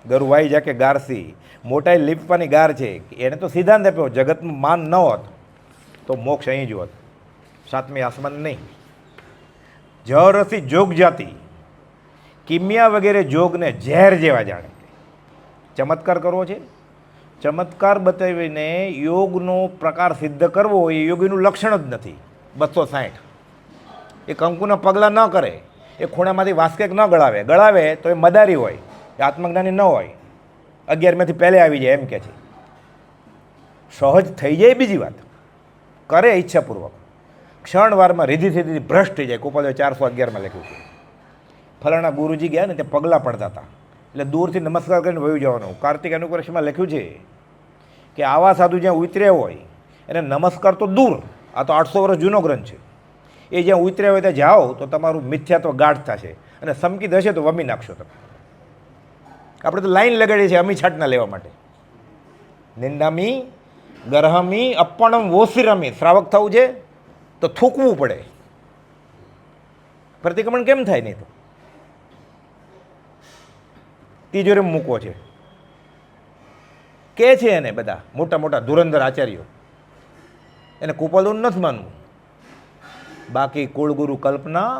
ગરુ વાઈ જાકે ગારસી, મોટાઈ લીપવાની ગાર છે. એને તો સિદ્ધાંત આપ્યો, જગતમાં માન ન હોત તો મોક્ષ અહીં જ હોત, 7મી આસમાન નહીં. જરસી જોગ જાતિ, કિમિયા વગેરે જોગને ઝેર જેવા જાણે. ચમત્કાર કરવો છે, ચમત્કાર બતાવીને યોગનો પ્રકાર સિદ્ધ કરવો એ યોગીનું લક્ષણ જ નથી. 260 એ કંકુના પગલાં ન કરે, એ ખૂણામાંથી વાસ્કેક ન ગળાવે. ગળાવે તો એ મદારી હોય, એ આત્મજ્ઞાની ન હોય. 11માંથી પહેલે આવી જાય એમ કે છે. સહજ થઈ જાય બીજી વાત, કરે ઈચ્છાપૂર્વક. ક્ષણવારમાં રીધી સીધી ભ્રષ્ટ થઈ જાય. કોપાલે 411માં લખ્યું છે. ફલાણા ગુરુજી ગયા ને તે પગલાં પડતા હતા, એટલે દૂરથી નમસ્કાર કરીને વયું જવાનું. કાર્તિક અનુપ્રવેશમાં લખ્યું છે કે આવા સાધુ જ્યાં ઉતર્યા હોય એને નમસ્કાર તો દૂર, આ તો 800 વર્ષ જૂનો ગ્રંથ છે. એ જ્યાં ઉતર્યા હોય ત્યાં જાઓ તો તમારું મિથ્યાત્વ ગાઢ થશે, અને સમકીત હશે તો વમી નાખશો તમે. આપણે તો લાઈન લગાડીએ છીએ અમી છાટના લેવા માટે. નિંદામી ગરહમી અપ્પણમ વોસિરમી. શ્રાવક થવું છે તો થૂકવું પડે. પ્રતિક્રમણ કેમ થાય? નહીં તો તિજોરીમાં મૂકવો છે કે છે એને બધા મોટા મોટા ધુરંધર આચાર્યો. એને કુપોલનું નથી માનવું. બાકી કુળગુરુ કલ્પના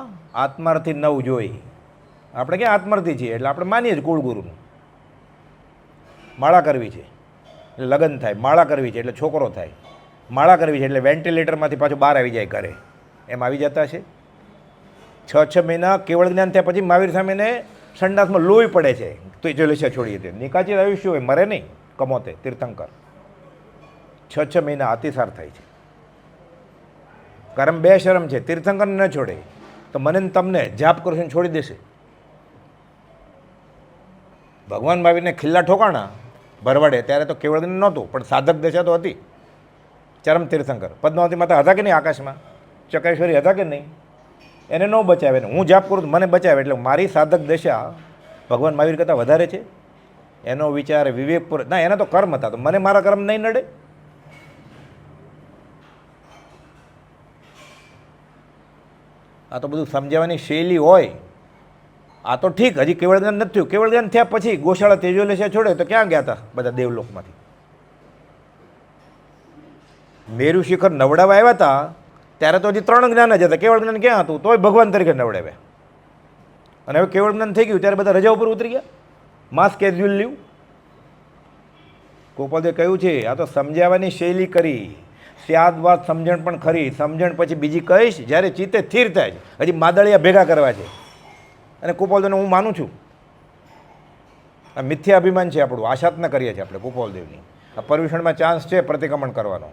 આત્માર્થી નવ જોઈ. આપણે ક્યાં આત્માર્થી છીએ, એટલે આપણે માનીએ જ કુળગુરુનું. માળા કરવી છે એટલે લગ્ન થાય, માળા કરવી છે એટલે છોકરો થાય, માળા કરવી છે એટલે વેન્ટિલેટરમાંથી પાછું બહાર આવી જાય ઘરે. એમ આવી જતા છે. 6 મહિના કેવળ જ્ઞાન થયા પછી મહાવીર સ્વામીને સંડાસમાં લોહી પડે છે તો એ જલેશા છોડીએ તે નિકાચિત આયુષ્ય હોય, મરે નહીં. કમોતે તીર્થંકર 6 મહિના અતિસાર થાય છે. કારણ બે શરમ છે, તીર્થંકર ન છોડે તો મને ને તમને જાપ કરશું છોડી દેશે. ભગવાન મહાવીરને ખિલ્લા ઠોકાણા ભરવાડે ત્યારે તો કેવળ જ્ઞાન નહોતું, પણ સાધક દશા તો હતી. ચરમ તીર્થંકર પદ્માવતી માતા હતા કે નહીં આકાશમાં, ચક્રેશ્વરી હતા કે નહીં, એને ન બચાવે ને હું જાપ કરું તો મને બચાવે, એટલે મારી સાધક દશા ભગવાન મહાવીર કરતાં વધારે છે. એનો વિચાર વિવેકપૂર્વક ના, એના તો કર્મ હતા, તો મને મારા કર્મ નહીં નડે. આ તો બધું સમજાવવાની શૈલી હોય. આ તો ઠીક, હજી કેવળ જ્ઞાન નથી થયું. કેવળ જ્ઞાન થયા પછી ગોશાળા તેજોલેશા છોડે તો ક્યાં ગયા હતા બધા દેવલોકમાંથી? મેરુ શિખર નવડાવવા આવ્યા હતા ત્યારે તો હજી 3 જ્ઞાન જ હતા, કેવળ જ્ઞાન ક્યાં હતું? તોય ભગવાન તરીકે નવડાવ્યા. અને હવે કેવળ જ્ઞાન થઈ ગયું ત્યારે બધા રજા ઉપર ઉતરી ગયા, માસ સ્કેડ્યુલ લીવ. ગોપાલદેવ કહ્યું છે આ તો સમજાવવાની શૈલી કરી, સ્યાદ વાત સમજણ પણ ખરી, સમજણ પછી બીજી કહીશ જ્યારે ચિત્તે સ્થિર થાય છે. હજી માદળિયા ભેગા કરવા છે. અને કુપાલદેવને હું માનું છું, આ મિથ્યા અભિમાન છે આપણું, આશાતના કરીએ છીએ આપણે કુપાલદેવની. આ પર્યુષણમાં ચાન્સ છે પ્રતિક્રમણ કરવાનો,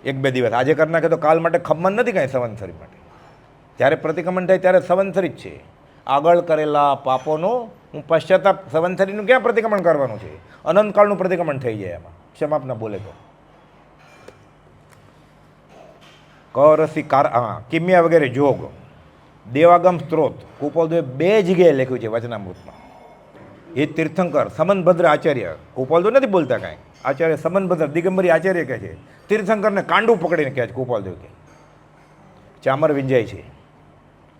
1-2 દિવસ આજે કરી નાખે તો કાલ માટે ખમ્મન નથી કાંઈ સંવત્સરી માટે. જ્યારે પ્રતિક્રમણ થાય ત્યારે સંવત્સરી જ છે. આગળ કરેલા પાપોનો હું પશ્ચાતાપ, સંવત્સરીનું ક્યાં પ્રતિક્રમણ કરવાનું છે? અનંતકાળનું પ્રતિક્રમણ થઈ જાય એમાં, ક્ષમાપના બોલે તો. કરસી કિમ્યા વગેરે જોગ, દેવાગમ સ્ત્રોત કુપાલદેવે 2 જગ્યાએ લખ્યું છે વચનામૃતમાં. એ તીર્થંકર સમનભદ્ર આચાર્ય, કુપાલદેવ નથી બોલતા કાંઈ, આચાર્ય સમનભદ્ર દિગંબરી આચાર્ય કહે છે, તીર્થંકરને કાંડું પકડીને કહે છે કુપાલદેવ કે ચામર વિંજાય છે,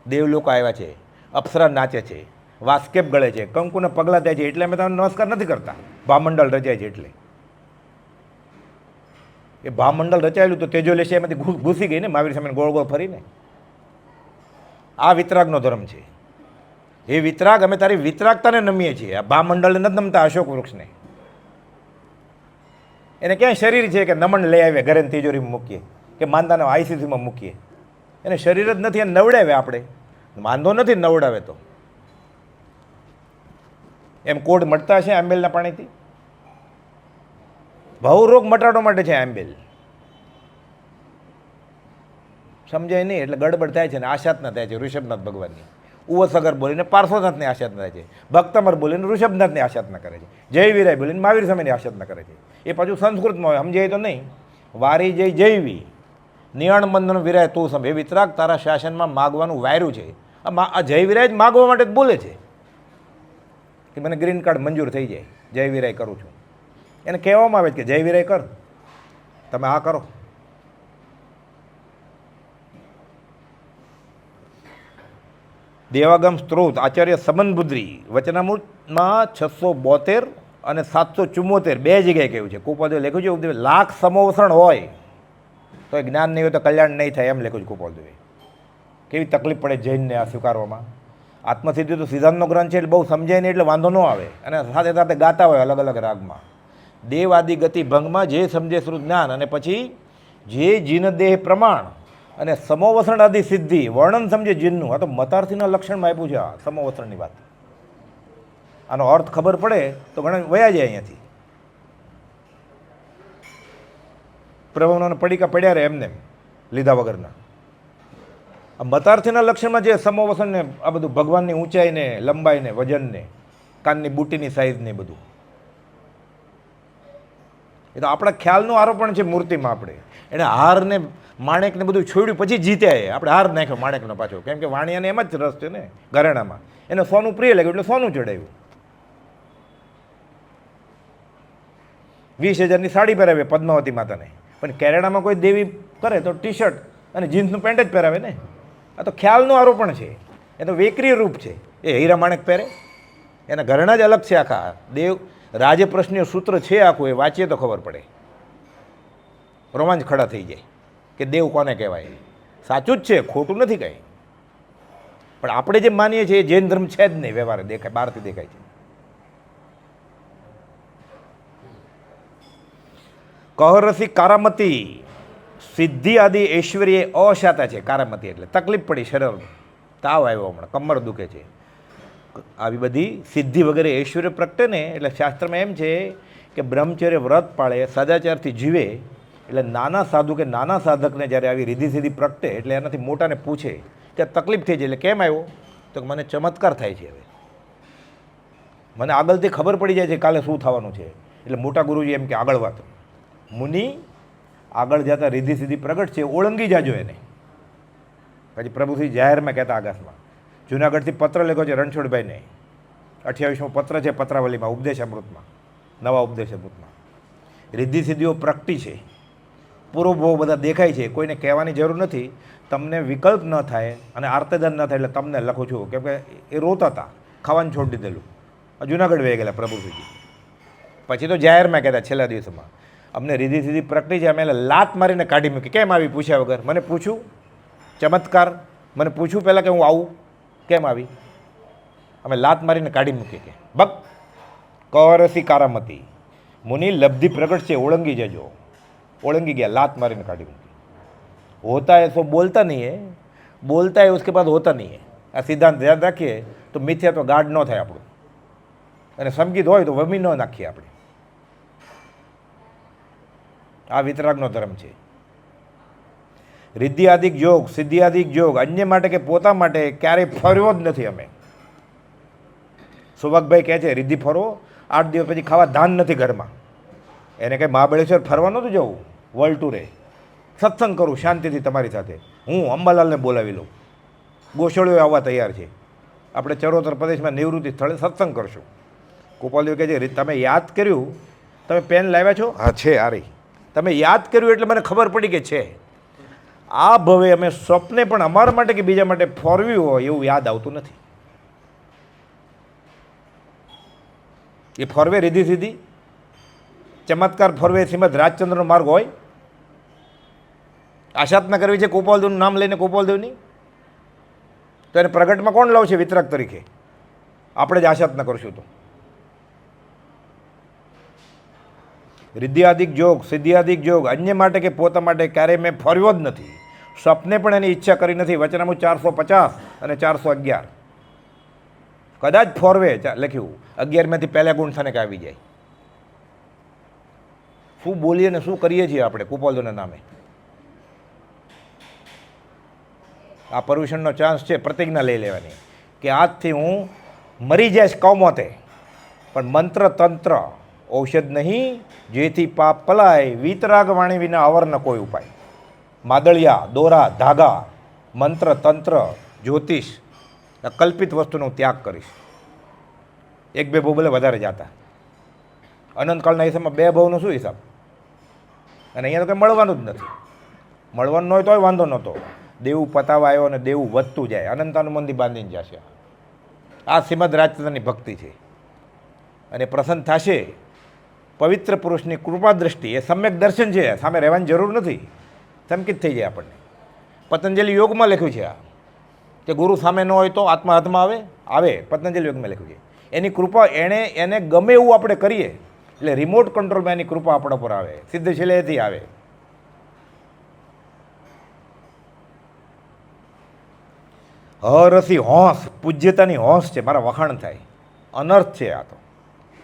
દેવલોક આવ્યા છે, અપ્સરા નાચે છે, વાસ્કેપ ગળે છે, કંકુને પગલાં થાય છે, એટલે અમે તમને નમસ્કાર નથી કરતા. ભામંડળ રચાય છે એટલે. એ ભામંડળ રચાયેલું તો તેજોલેશા એમાંથી ઘૂસી ગઈ ને મહાવીર સામે ગોળ ગોળ ફરીને. આ વિતરાગનો ધર્મ છે. એ વિતરાગ, અમે તારી વિતરાગતાને નમીએ છીએ. આ ભામંડળને નથી નમતા અશોક વૃક્ષને. એને ક્યાંય શરીર છે કે નમન લઈ આવીએ ઘરે તિજોરીમાં મૂકીએ કે માંદાના આઈસીસીમાં મૂકીએ? એને શરીર જ નથી, એને નવડાવે આપણે. વાંધો નથી નવડાવે તો. એમ કોડ મટતા હશે આંબેલના પાણીથી? ભવરોગ મટાડવા માટે છે આંબેલ. સમજાય નહીં એટલે ગડબડ થાય છે ને આશાતના થાય છે ઋષભનાથ ભગવાનની. ઉવસગર બોલીને પાર્શ્વનાથની આશાતના થાય છે, ભક્તમર બોલીને ઋષભનાથની આશાતના કરે છે, જય વીરાય બોલીને મહાવીર સામેની આશાતના કરે છે. એ પાછું સંસ્કૃતમાં હોય, સમજાય તો નહીં. વારી જય જયવી નિયણ બંધન વિરાય તું સમ, એ વિતરાગ તારા શાસનમાં માગવાનું વાયરું છે. આ જય વિરાય જ માગવા માટે જ બોલે છે કે મને ગ્રીન કાર્ડ મંજૂર થઈ જાય, જય વિરાય કરું છું. એને કહેવામાં આવે છે કે જય વિરાય કર, તમે આ કરો. દેવાગમ સ્ત્રોત આચાર્ય સમનબુદ્રી વચનામૃતમાં 672 અને 774 2 જગ્યાએ કહ્યું છે. કુપાલદેવે લખ્યું છે લાખ સમોવસણ હોય તો એ જ્ઞાન નહીં હોય તો કલ્યાણ નહીં થાય, એમ લખ્યું છે કુપાલદેવે. કેવી તકલીફ પડે જૈનને આ સ્વીકારવામાં. આત્મસિદ્ધિ તો સિદ્ધાંતનો ગ્રંથ છે એટલે બહુ સમજાય નહીં એટલે વાંધો ન આવે. અને સાથે સાથે ગાતા હોય અલગ અલગ રાગમાં. દેવ આદિ ગતિ ભંગમાં જે સમજે શ્રુત જ્ઞાન, અને પછી જે જીન દેહ પ્રમાણ અને સમોવસણ આદિ સિદ્ધિ વર્ણન સમજે જીનનું. આ તો મતાર્થીના લક્ષણમાં આપ્યું છે આ સમોવસણની વાત. આનો અર્થ ખબર પડે તો ઘણા વયા જાય અહીંયાથી. પ્રભુના પડીકા પડ્યા રહે એમને લીધા વગરના. આ મતાર્થીના લક્ષણમાં જે સમોવસણને આ બધું ભગવાનની ઊંચાઈને, લંબાઈને, વજનને, કાનની બુટીની સાઈઝને બધું, એ તો આપણા ખ્યાલનું આરોપણ છે મૂર્તિમાં. આપણે એને હારને માણેકને બધું છોડ્યું પછી જીત્યા. આપણે હાર નાખ્યો માણેકનો પાછો, કેમ કે વાણિયાને એમ જ રસ છે ને ઘરેણામાં. એને સોનું પ્રિય લાગ્યું એટલે સોનું ચડાવ્યું. 20,000ની સાડી પહેરાવે પદ્માવતી માતાને, પણ કેરેડામાં કોઈ દેવી કરે તો ટી શર્ટ અને જીન્સનું પેન્ટ જ પહેરાવે ને. આ તો ખ્યાલનું આરોપણ છે, એ તો વેકરી રૂપ છે. એ હીરા માણેક પહેરે, એના ઘરેણા જ અલગ છે આખા. દેવ રાજપ્રશ્નીય સૂત્ર છે આખું, એ વાંચીએ તો ખબર પડે, રોમાંચ ખડા થઈ જાય કે દેવ કોને કહેવાય. સાચું જ છે, ખોટું નથી કાંઈ. પણ આપણે જે માનીએ છીએ એ જૈન ધર્મ છે જ નહીં. વ્યવહારે દેખાય, બહારથી દેખાય છે. કહરસી કારામતી સિદ્ધિ આદિ ઐશ્વર્ય અશાતા છે. કારામતી એટલે તકલીફ પડી, શરીર તાવ આવ્યો, હમણાં કમર દુખે છે, આવી બધી સિદ્ધિ વગેરે ઐશ્વર્ય પ્રગટે ને એટલે શાસ્ત્રમાં એમ છે કે બ્રહ્મચર્ય વ્રત પાળે, સદાચારથી જીવે, એટલે નાના સાધુ કે નાના સાધકને જ્યારે આવી રીધિ સીધી પ્રગટે એટલે એનાથી મોટાને પૂછે કે તકલીફ થઈ જાય, એટલે કેમ આવ્યો? તો મને ચમત્કાર થાય છે, હવે મને આગળથી ખબર પડી જાય છે કાલે શું થવાનું છે. એટલે મોટા ગુરુજી એમ કે આગળ વાત, મુનિ આગળ જતા રીધિ સીધી પ્રગટ છે, ઓળંગી જાજો એને. પછી પ્રભુશ્રી જાહેરમાં કહેતા આકાશમાં, જુનાગઢથી પત્ર લખ્યો છે રણછોડભાઈને, 28મો પત્ર છે પત્રાવલીમાં, ઉપદેશ અમૃતમાં, નવા ઉપદેશ અમૃતમાં. રીધિ સીધીઓ પ્રગટી છે, પૂર્વભાવ બધા દેખાય છે, કોઈને કહેવાની જરૂર નથી. તમને વિકલ્પ ન થાય અને આર્તદાન ન થાય એટલે તમને લખું છું, કેમ કે એ રોતા હતા, ખાવાનું છોડી દીધેલું, જુનાગઢ વહી ગયેલા પ્રભુશ્રીજી. પછી તો જાહેરમાં કહેતા છેલ્લા દિવસોમાં, અમને રીધિ સીધી પ્રગટી છે, અમે લાત મારીને કાઢી મૂકી. કેમ આવી? પૂછ્યા વગર. મને પૂછું ચમત્કાર, મને પૂછું પહેલાં કે હું આવું કેમ આવી? અમે લાત મારીને કાઢી મૂકી કે બક કરસી કારામતી, મુનિ લબ્ધિ પ્રગટ છે, ઓળંગી જજો. ઓળંગી ગયા, લાત મારીને કાઢી મૂકી. होता है सो बोलता नहीं है, बोलता है उसके बाद होता नहीं है. આ સિદ્ધાંત ધ્યાન રાખીએ તો મિથ્યા તો ગાઢ ન થાય આપણું, અને સંગીત હોય તો વમી ન નાખીએ આપણે. આ વિતરાગનો ધર્મ છે. રિદ્ધિયાદિક યોગ, સિદ્ધિયાદિક યોગ અન્ય માટે કે પોતા માટે ક્યારેય ફર્યો જ નથી. અમે સુભાગભાઈ કહે છે રિદ્ધિ ફરવો, 8 દિવસ પછી ખાવા ધાન નથી ઘરમાં. એને કંઈ મહાબળેશ્વર ફરવા નહોતું જવું, વર્લ્ડ ટૂરે. સત્સંગ કરું શાંતિથી તમારી સાથે, હું અંબાલાલને બોલાવી લઉં, ગોશળીઓ આવવા તૈયાર છે, આપણે ચરોતર પ્રદેશમાં નિવૃત્તિ સ્થળે સત્સંગ કરશું. ગોપાલદેવ કહે છે તમે યાદ કર્યું, તમે પેન લાવ્યા છો? હા છે, આ રહી. તમે યાદ કર્યું એટલે મને ખબર પડી કે છે. આ ભવે અમે સ્વપ્ને પણ અમારા માટે કે બીજા માટે ફોરવ્યું હોય એવું યાદ આવતું નથી. એ ફોરવે રીધી સીધી ચમત્કાર ફોરવે શ્રીમદ રાજચંદ્રનો માર્ગ હોય. આશાતના કરવી છે ગોપાલદેવનું નામ લઈને, ગોપાલદેવની, તો એને પ્રગટમાં કોણ લાવશે વિતરાગ તરીકે? આપણે જ આશાતના કરશું. તો રિદ્ધિયાદિક યોગ, સિદ્ધિયાદિક યોગ અન્ય માટે કે પોતા માટે ક્યારેય મેં ફર્યો જ નથી. સ્વપ્ને પણ એની ઈચ્છા કરી નથી. વચનામૃત 450 અને 411. કદાચ ફોરવે લખ્યું 11માંથી પહેલા ગુણ થાને કે આવી જાય. શું બોલીએ ને શું કરીએ છીએ આપણે ગોપાલદેવના નામે? આ પર્યુષણનો ચાન્સ છે, પ્રતિજ્ઞા લઈ લેવાની કે આજથી હું મરી જઈશ કૌમોતે, પણ મંત્ર તંત્ર ઔષધ નહીં, જેથી પાપ પલાય, વીતરાગ વાણી વિના અવર ન કોઈ ઉપાય. માદળિયા, દોરા, ધાગા, મંત્ર તંત્ર, જ્યોતિષ, કલ્પિત વસ્તુનો ત્યાગ કરીશ. 1-2 ભવ ભલે વધારે જતા. અનંતકાળના હિસાબમાં 2 ભવનો શું હિસાબ? અને અહીંયા તો કંઈ મળવાનું જ નથી. મળવાનું ન હોય તોય વાંધો નહોતો. દેવું પતાવા આવ્યો અને દેવું વધતું જાય, અનંતાનુબંધી બાંધીને જશે. આ શ્રીમદ રાજચંદ્રની ભક્તિ છે. અને પ્રસન્ન થશે પવિત્ર પુરુષની કૃપા દ્રષ્ટિ, એ સમ્યક દર્શન છે, સામે રહેવાની જરૂર નથી, સંકિત થઈ જાય આપણને. પતંજલિ યોગમાં લખ્યું છે આ કે ગુરુ સામે ન હોય તો આત્મા હાથમાં આવે. પતંજલિ યોગમાં લખ્યું છે. એની કૃપા એને ગમે એવું આપણે કરીએ એટલે રિમોટ કંટ્રોલમાં એની કૃપા આપણા પર આવે, સિદ્ધ શિલેથી આવે. હરસી હોંશ, પૂજ્યતાની હોંશ છે, મારા વખાણ થાય. અનર્થ છે આ તો.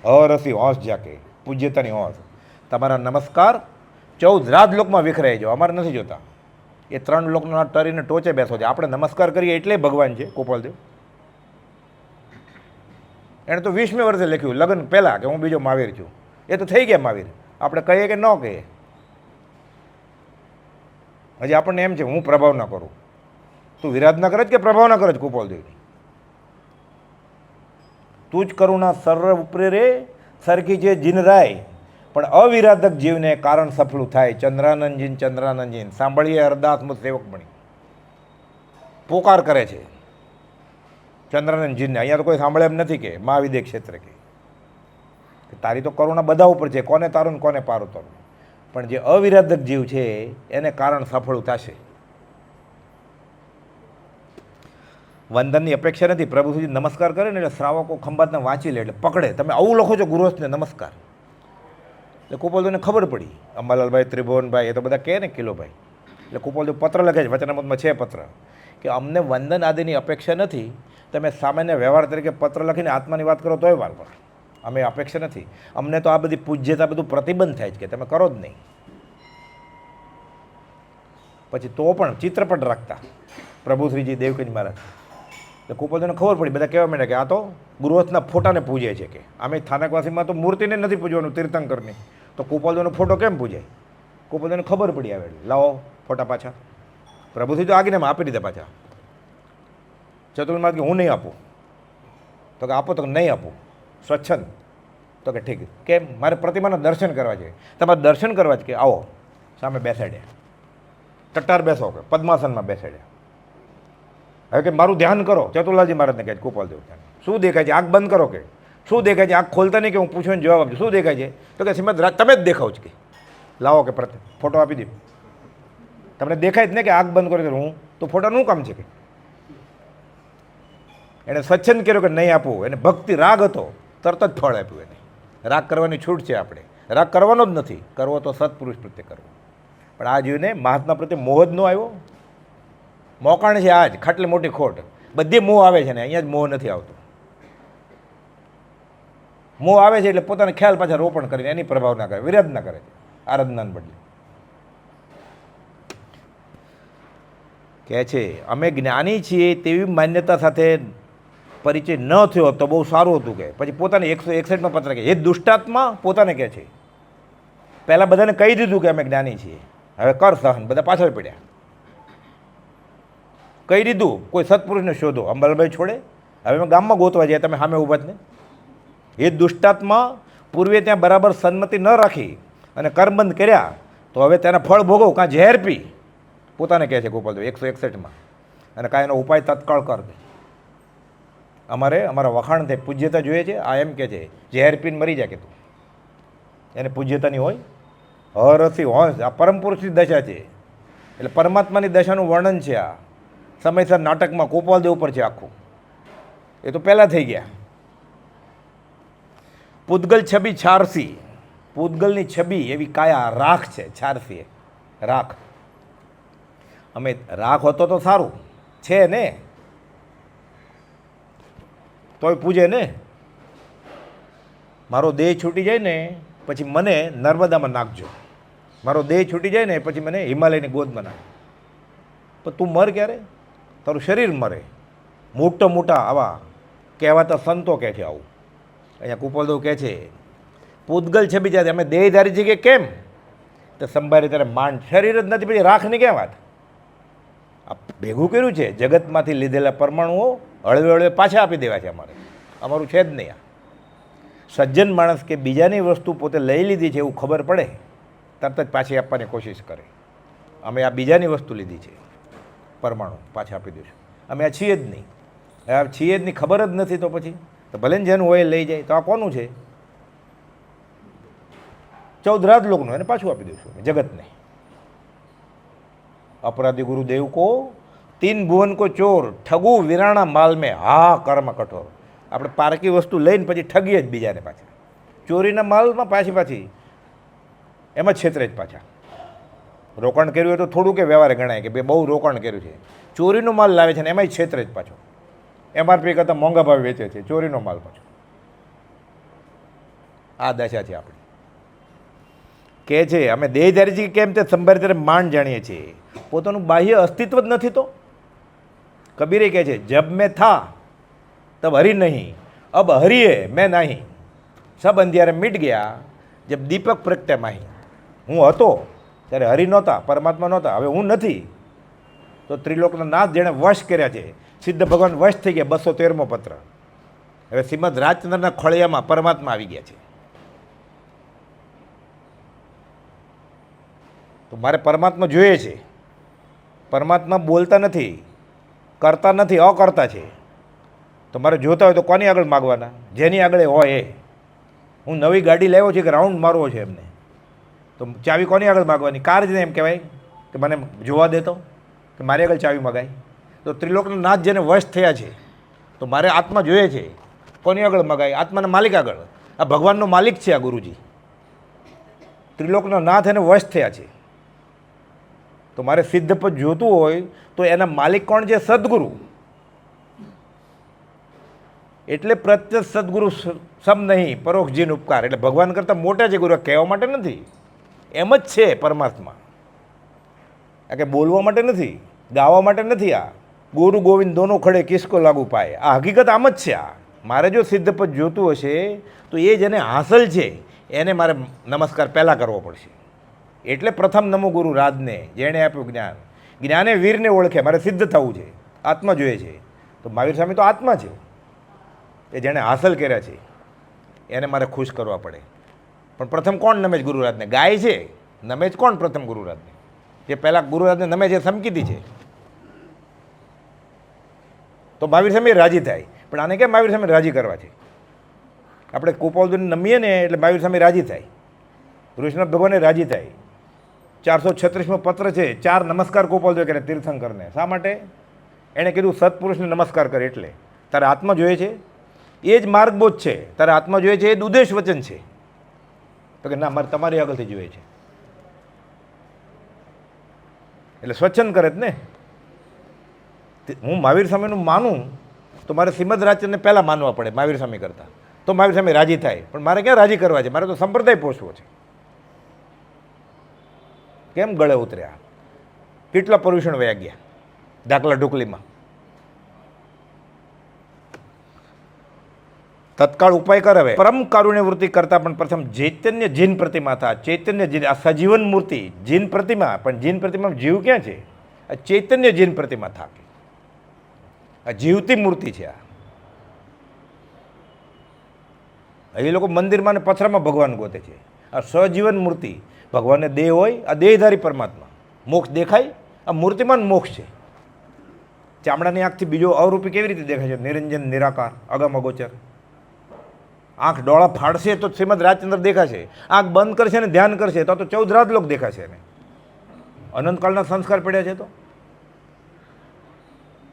હરસી હોંશ જાકે, પૂજ્યતાની હોંશ. તમારા નમસ્કાર 14 રાજલોકમાં વિખરાઈ જાઓ, અમારે નથી જોતા. એ 3 લોકના તરીને ટોચે બેસો છે. આપણે નમસ્કાર કરીએ એટલે ભગવાન છે ગોપાલદેવ. એણે તો 20મે વર્ષે લખ્યું લગ્ન પહેલાં કે હું બીજો મહાવીર છું. એ તો થઈ ગયા મહાવીર, આપણે કહીએ કે ન કહીએ. હજી આપણને એમ છે હું પ્રભાવ ન કરું. તું વિરાધના કરે જ કે પ્રભાવ ના કરે જ ગોપાલદેવની? તું જ કરુણા સર્વ ઉપરે રે, સરખી છે જીન રાય, પણ અવિરાધક જીવને કારણ સફળું થાય. ચંદ્રાનંદજીન ચંદ્રાનંદજીન સાંભળીએ અરદાસ મુજ સેવક બની પોકાર કરે છે ચંદ્રાનંદજીને. અહીંયા તો કોઈ સાંભળે એમ નથી કે મહાવિદ્ય ક્ષેત્ર કે તારી તો કરુણા બધા ઉપર છે, કોને તારું ને કોને પારું તારું. પણ જે અવિરાધક જીવ છે એને કારણ સફળું થશે. વંદનની અપેક્ષા નથી. પ્રભુ સુધી નમસ્કાર કરે ને એટલે શ્રાવકો ખંભાતને વાંચી લે એટલે પકડે. તમે આવું લખો છો ગુરુસ્તને નમસ્કાર, એટલે ગોપાલદેવને ખબર પડી. અંબાલાલભાઈ, ત્રિભુવનભાઈ, એ તો બધા કહે ને કિલોભાઈ. એટલે ગોપાલદેવ પત્ર લખે છે, વચનામૃતમાં છે પત્ર, કે અમને વંદન આદિની અપેક્ષા નથી. તમે સામાન્ય વ્યવહાર તરીકે પત્ર લખીને આત્માની વાત કરો તોય વાર પડે. અમે અપેક્ષા નથી. અમને તો આ બધી પૂજ્યતા બધું પ્રતિબંધ થાય છે કે તમે કરો જ નહીં. પછી તો પણ ચિત્રપટ રાખતા પ્રભુશ્રીજી દેવકીજી મહારાજ. તો કુપોલદેવને ખબર પડી, બધા કહેવા માંડ્યા કે આ તો ગૃહસ્થના ફોટાને પૂજે છે કે અમે સ્થાનકવાસીમાં તો મૂર્તિને નથી પૂજવાનું તીર્થંકરની, તો કુપોલદેવનો ફોટો કેમ પૂજાય? કુપોલદેવને ખબર પડી આવે, લાવો ફોટા પાછા. પ્રભુશ્રી તો આજ્ઞામાં આપી દીધા પાછા. ચતુર્માસ કે હું નહીં આપું, તો કે આપો, તો કે નહીં આપું. સ્વચ્છંદ, તો કે ઠીક. કેમ? મારે પ્રતિમાના દર્શન કરવા છે. તમારે દર્શન કરવા જ કે આવો, સામે બેસાડ્યા, ટટ્ટાર બેસો કે પદ્માસનમાં બેસાડ્યા. હવે કે મારું ધ્યાન કરો, ચતુર્લાલજી મહારાજને કહે કુપોલદેવ, શું દેખાય છે? આંખ બંધ કરો કે શું દેખાય છે? આંખ ખોલતા નહીં કે હું પૂછું જવાબ આપજો, શું દેખાય છે? તો કે શ્રીમદ રાજ તમે જ દેખાવ છો કે લાવો કે ફોટો આપી દઉં. તમને દેખાય જ ને કે આંખ બંધ કરો કે હું તો ફોટાનું કામ છે કે એણે સ્વચ્છંદ કર્યો કે નહીં આપવું. એને ભક્તિ રાગ હતો, તરત જ ફળ આપ્યું. એને રાગ કરવાની છૂટ છે. આપણે રાગ કરવાનો જ નથી, કરવો તો સત્પુરુષ પ્રત્યે કરવો. પણ આ જીવને મહાત્મા પ્રત્યે મોહ જ ન આવ્યો. મોકાણ છે આજ ખાટલી મોટી ખોટ. બધી મોહ આવે છે ને અહીંયા જ મોહ નથી આવતો. મોહ આવે છે એટલે પોતાનો ખ્યાલ પાછા રોપણ કરીને એની પ્રભાવ ના કરે, વિરાધ ના કરે, આરાધનાને બદલે. કહે છે અમે જ્ઞાની છીએ તેવી માન્યતા સાથે પરિચય ન થયો તો બહુ સારું હતું. કે પછી પોતાને 161માં પત્ર કે એ દુષ્ટાત્મા પોતાને કહે છે, પહેલાં બધાને કહી દીધું કે અમે જ્ઞાની છીએ, હવે કર સહન. બધા પાછળ પડ્યા. કહી દીધું કોઈ સત્પુરુષને શોધો, અંબાલાભાઈ છોડે. હવે અમે ગામમાં ગોતવા જઈએ, તમે સામે ઊભા જ ને. એ દુષ્ટાત્મા પૂર્વે ત્યાં બરાબર સન્મતિ ન રાખી અને કરબંધ કર્યા, તો હવે તેના ફળ ભોગવ. કાં ઝેર પી, પોતાને કહે છે ગોપાલદેવ 161માં. અને કાંઈ એનો ઉપાય તત્કાળ કર દે. અમારા વખાણ થાય, પૂજ્યતા જોઈએ છે. આ એમ કહે છે ઝેર પીને મરી જાય કે તું, એને પૂજ્યતાની હોય. હરથી હોશ, આ પરમ પુરુષની દશા છે. એટલે પરમાત્માની દશાનું વર્ણન છે. આ સમયસર નાટકમાં ગોપાલદેવ ઉપર છે આખું. એ તો પહેલાં થઈ ગયા. પૂતગલ છબી છારસી, પૂતગલની છબી એવી કાયા રાખ છે. છારસી રાખ. અમે રાખ હોતો તો સારું છે ને, તોય પૂજે ને. મારો દેહ છૂટી જાય ને પછી મને નર્મદામાં નાખજો, મારો દેહ છૂટી જાય ને પછી મને હિમાલયની ગોદમાં નાખ. પણ તું મર ક્યારે? તારું શરીર મરે. મોટા મોટા આવા કહેવાતા સંતો કહે છે આવું. અહીંયા કુપોલદેવ કહે છે પૂતગલ છબી જાય અમે દેહધારી છીએ કે કેમ? તો સંભાળી ત્યારે માંડ શરીર જ નથી, પછી રાખની ક્યાં વાત? આ ભેગું કર્યું છે જગતમાંથી લીધેલા પરમાણુઓ હળવે હળવે પાછા આપી દેવા છે. અમારું છે જ નહીં. આ સજ્જન માણસ કે બીજાની વસ્તુ પોતે લઈ લીધી છે એવું ખબર પડે તરત જ પાછી આપવાની કોશિશ કરે. અમે આ બીજાની વસ્તુ લીધી છે, પરમાણુ પાછા આપી દઈશું. અમે આ છીએ જ નહીં. આ છીએ જ નહીં, ખબર જ નથી. તો પછી તો ભલે ને જેનું હોય લઈ જાય. તો આ કોનું છે? 14 રાજલોકનું, એને પાછું આપી દઈશું જગતને. अपराधी गुरुदेव को 3 भुवन को चोर ठगू विराणा माल में हा कर्म कठोर. આપણે પારકી વસ્તુ લઈને પછી ઠગીએ જ બીજાને પાછા. ચોરીના માલમાં પાછી એમાં જ છેતરે જ પાછા. રોકાણ કર્યું હોય તો થોડું કે વ્યવહારે ગણાય કે બે બહુ રોકાણ કર્યું છે. ચોરીનો માલ લાવે છે ને એમાંય છેતરે જ પાછો. MRP કરતાં મોંઘા ભાવે વેચે છે ચોરીનો માલ પાછો. આ દશા છે આપણી. કહે છે અમે દેહધારી છીએ કેમ તે સંભાળી ત્યારે માંડ જાણીએ છીએ, પોતાનું બાહ્ય અસ્તિત્વ જ નથી. તો કબીરે કહે છે જબ મેં થા તબ હરી નહીં, અબ હરીએ મેં નહીં, સબ અંધિયારે મીટ ગયા જબ દીપક પ્રગટ્યા માહી. હું હતો ત્યારે હરિ નહોતા, પરમાત્મા નહોતા, હવે હું નથી. તો ત્રિલોકના નાથ જેણે વશ કર્યા છે, સિદ્ધ ભગવાન વશ થઈ ગયા. 213મો પત્ર. હવે શ્રીમદ રાજચંદ્રના ખોળિયામાં પરમાત્મા આવી ગયા છે. તો મારે પરમાત્મા જોઈએ છે. પરમાત્મા બોલતા નથી, કરતા નથી, અકર્તા છે. તો મારે જોતા હોય તો કોની આગળ માગવાના? જેની આગળ હોય એ. હું નવી ગાડી લાવ્યો છું કે રાઉન્ડ મારવો છે એમને, તો ચાવી કોની આગળ માગવાની? કાર જ ને એમ કહેવાય કે મને જોવા દેતો કે મારી આગળ ચાવી મગાય. તો ત્રિલોકના નાથ જેને વશ થયા છે, તો મારે આત્મા જોઈએ છે, કોની આગળ મગાય? આત્માના માલિક આગળ. આ ભગવાનનો માલિક છે આ ગુરુજી. ત્રિલોકના નાથ એને વશ થયા છે. તો મારે સિદ્ધ પદ જોતું હોય તો એના માલિક કોણ છે? સદગુરુ. એટલે પ્રત્યક્ષ સદગુરુ સમ નહીં પરોક્ષ જીન ઉપકાર. એટલે ભગવાન કરતાં મોટા છે ગુરુ, કહેવા માટે નથી, એમ જ છે પરમાત્મા. આ કે બોલવા માટે નથી, ગાવા માટે નથી. આ ગુરુ ગોવિંદ દોનો ખડે કિસકો લાગુ પાય, આ હકીકત આમ જ છે. આ મારે જો સિદ્ધપદ જોતું હશે તો એ જેને હાંસલ છે એને મારે નમસ્કાર પહેલાં કરવો પડશે. એટલે પ્રથમ નમો ગુરુ રાજને, જેણે આપ્યું જ્ઞાન. જ્ઞાને વીરને ઓળખે, મારે સિદ્ધ થવું છે, આત્મા જોઈએ છે. તો મહાવીર સ્વામી તો આત્મા છે, એ જેણે હાંસલ કર્યા છે એને મારે ખુશ કરવા પડે. પણ પ્રથમ કોણ નમે છે ગુરુરાજને? ગાય છે, નમે જ કોણ પ્રથમ ગુરુરાજને? જે પહેલાં ગુરુરાજને નમે છે સમકીતી છે. તો મહાવીર સ્વામી રાજી થાય. પણ આને કેમ મહાવીર સ્વામી રાજી કરવા છે? આપણે કુપાલદેવને નમીએ ને એટલે મહાવીર સ્વામી રાજી થાય, વૃષભ ભગવાને રાજી થાય. 436મો પત્ર છે, 4 નમસ્કાર કુપાલદેવ કરે તીર્થંકરને. શા માટે? એણે કીધું સત્પુરુષને નમસ્કાર કરે. એટલે તારે આત્મા જોઈએ છે, એ જ માર્ગબોધ છે. તારે આત્મા જોઈએ છે, એ જ ઉદ્દેશ વચન છે. તો કે ના, મારે તમારી આગળથી જોઈએ છે. એટલે સ્વચ્છંદ કરે જ ને. હું મહાવીર સ્વામીનું માનું તો મારે શ્રીમદ રાજચંદ્રને પહેલાં માનવા પડે મહાવીર સ્વામી કરતાં, તો મહાવીર સ્વામી રાજી થાય. પણ મારે ક્યાં રાજી કરવા છે? મારે તો સંપ્રદાય પોષવો છે. કેમ ગળે ઉતર્યા? કેટલા પર્યુષણ વયા ગયા ડાકલા ઢુકલીમાં. તત્કાળ ઉપાય કર. હવે પરમ કારુણ્ય વૃત્તિ કરતા પણ પ્રથમ ચૈતન્ય જીન પ્રતિમા હતા. ચૈતન્ય જીન, આ સજીવન મૂર્તિ જીન પ્રતિમા, પણ જીન પ્રતિમા જીવ ક્યાં છે? આ ચૈતન્ય જીન પ્રતિમા થા, આ જીવતી મૂર્તિ છે. એ લોકો મંદિરમાં ને પથરામાં ભગવાન ગોતે છે. આ સજીવન મૂર્તિ, ભગવાનને દેહ હોય, આ દેહધારી પરમાત્મા. મોક્ષ દેખાય, આ મૂર્તિમાં મોક્ષ છે. ચામડાની આંખથી બીજો અવરૂપી કેવી રીતે દેખાય છે? નિરંજન, નિરાકાર, અગમ અગોચર. આંખ ડોળા ફાડશે તો શ્રીમદ રાજચંદ્ર દેખાશે, આંખ બંધ કરશે ને ધ્યાન કરશે તો 14 રાજલોક દેખાશે એને. અનંતકાળના સંસ્કાર પડ્યા છે. તો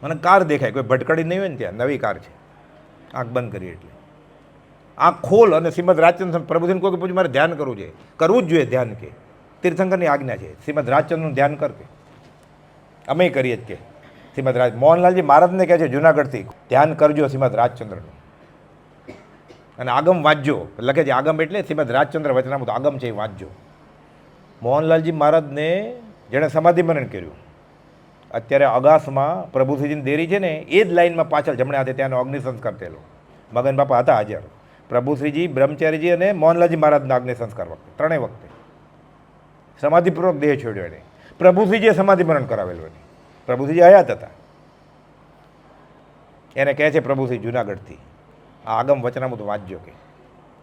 મને કાર દેખાય, કોઈ ભટકડી નહીં હોય ને ત્યાં નવી કાર છે, આંખ બંધ કરી એટલે. આંખ ખોલ અને શ્રીમદ રાજચંદ્ર પ્રભુજીને કોઈ પૂછ્યું મારે ધ્યાન કરવું છે, કરવું જ જોઈએ ધ્યાન. કે તીર્થંકરની આજ્ઞા છે, શ્રીમદ રાજચંદ્રનું ધ્યાન કર. કે અમે કરીએ જ કે શ્રીમદ રાજ મોહનલાલજી મહારાજને કહે છે જુનાગઢથી, ધ્યાન કરજો શ્રીમદ રાજચંદ્રનું અને આગમ વાંચજો. લખે છે આગમ એટલે શ્રીમદ રાજચંદ્ર વચનામૃત, આગમ છે એ વાંચજો. મોહનલાલજી મહારાજને જેણે સમાધિમરણ કર્યું, અત્યારે અગાસમાં પ્રભુશ્રીજીની દેરી છે ને એ જ લાઈનમાં પાછળ જમણે હાથે ત્યાંનો અગ્નિ સંસ્કાર થયેલો. મગન બાપા હતા હાજર. પ્રભુશ્રીજી, બ્રહ્મચારીજી અને મોહનલાલજી મહારાજના અગ્નિ સંસ્કાર વખતે, ત્રણેય વખતે સમાધિપૂર્વક દેહ છોડ્યો એને. પ્રભુશ્રીજીએ સમાધિમરણ કરાવેલું એને. પ્રભુશ્રીજી હયાત હતા. એને કહે છે પ્રભુશ્રી જુનાગઢથી આ આગમ વચનામૃત વાંચજો. કે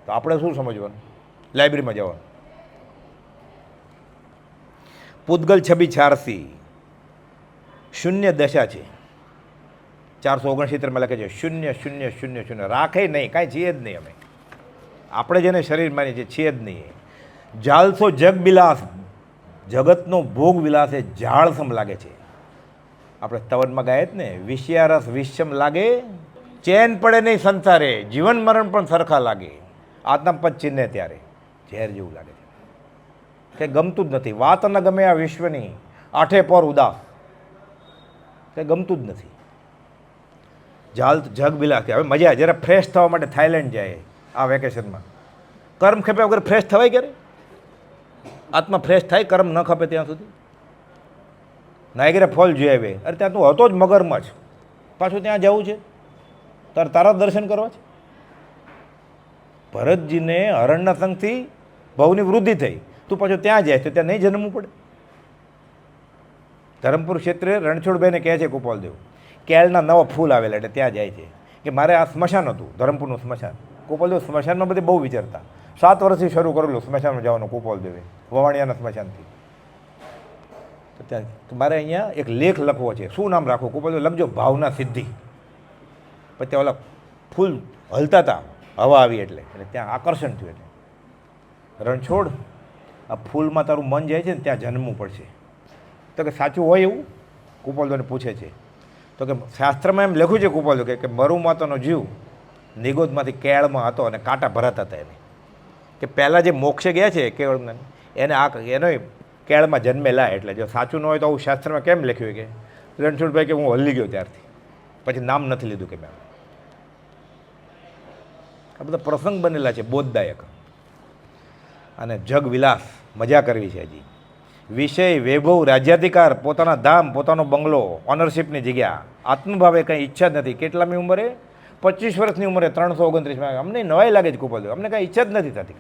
તો આપણે શું સમજવાનું? લાઇબ્રેરીમાં જવાનું. પૂતગલ 2686 શૂન્ય દશા છે. 469માં લખે છે 0 0 0 0. રાખે નહીં, કાંઈ છીએ જ નહીં અમે. આપણે જેને શરીર માની છે છીએ જ નહીં. જાળસો જગ બિલાસ, જગતનો ભોગ વિલાસ એ જાળસમ લાગે છે. આપણે તવનમાં ગાય જ ને, વિષયારસ વિષમ લાગે, ચેન પડે નહીં સંસારે, જીવન મરણ પણ સરખા લાગે. આત્મપદ ચિહ્ને ત્યારે ઝેર જેવું લાગે છે, કંઈ ગમતું જ નથી. વાત ન ગમે આ વિશ્વની, આઠે પર ઉદાસ, કંઈ ગમતું જ નથી. જાલ જગ બિલાસ. હવે મજા આવે જરા ફ્રેશ થવા માટે થાઈલેન્ડ જાય આ વેકેશનમાં. કર્મ ખપે વગર ફ્રેશ થવાય ક્યારે? આત્મા ફ્રેશ થાય કર્મ ન ખપે ત્યાં સુધી. નાયગ્રા ફોલ જોઈ આવે, અરે ત્યાં તું હતો જ મગરમાં જ, પાછું ત્યાં જવું છે? તારા દર્શન કરવા છે? ભરતજીને હરણના સંગથી ભવની વૃદ્ધિ થઈ, તું પાછો ત્યાં જાય તો ત્યાં નહીં જન્મવું પડે? ધરમપુર ક્ષેત્રે રણછોડભાઈને કહે છે કુપાલદેવ, કેળના નવા ફૂલ આવેલા એટલે ત્યાં જાય છે. કે મારે આ સ્મશાન હતું, ધરમપુરનું સ્મશાન. કુપાલદેવ સ્મશાનમાં બધે બહુ વિચારતા. 7 વર્ષથી શરૂ કરેલું સ્મશાનમાં જવાનું કુપાલદેવે, વવાણિયાના સ્મશાનથી. તો ત્યાં મારે અહીંયા એક લેખ લખવો છે, શું નામ રાખવું? કુપાલદેવ લખજો ભાવના સિદ્ધિ. પછી ઓલા ફૂલ હલતા હતા, હવા આવી એટલે ત્યાં આકર્ષણ થયું. એટલે રણછોડ, આ ફૂલમાં તારું મન જાય છે ને ત્યાં જન્મવું પડશે. તો કે સાચું હોય એવું? કુપાલદેવને પૂછે છે. તો કે શાસ્ત્રમાં એમ લખ્યું છે કુપાલદેવ કે મરુ માતાનો જીવ નિગોદમાંથી કેળમાં હતો અને કાંટા ભરાતા હતા એને. કે પહેલાં જે મોક્ષે ગયા છે કેળમાં, એને એનો કેળમાં જન્મેલા. એટલે જો સાચું ન હોય તો આવું શાસ્ત્રમાં કેમ લખ્યું? કે રણછોડભાઈ કે હું હલી ગયો ત્યારથી પછી નામ નથી લીધું કે મેં. આ બધા પ્રસંગ બનેલા છે બોધદાયક. અને જગ વિલાસ, મજા કરવી છે હજી. વિષય, વૈભવ, રાજ્યાધિકાર, પોતાના ધામ, પોતાનો બંગલો, ઓનરશિપની જગ્યા, આત્મભાવે કંઈ ઈચ્છા જ નથી. કેટલામી ઉંમરે? 25 વર્ષની ઉંમરે 329. અમને નવાઈ લાગે છે કુપોલ, અમને કાંઈ ઈચ્છા જ નથી થતી.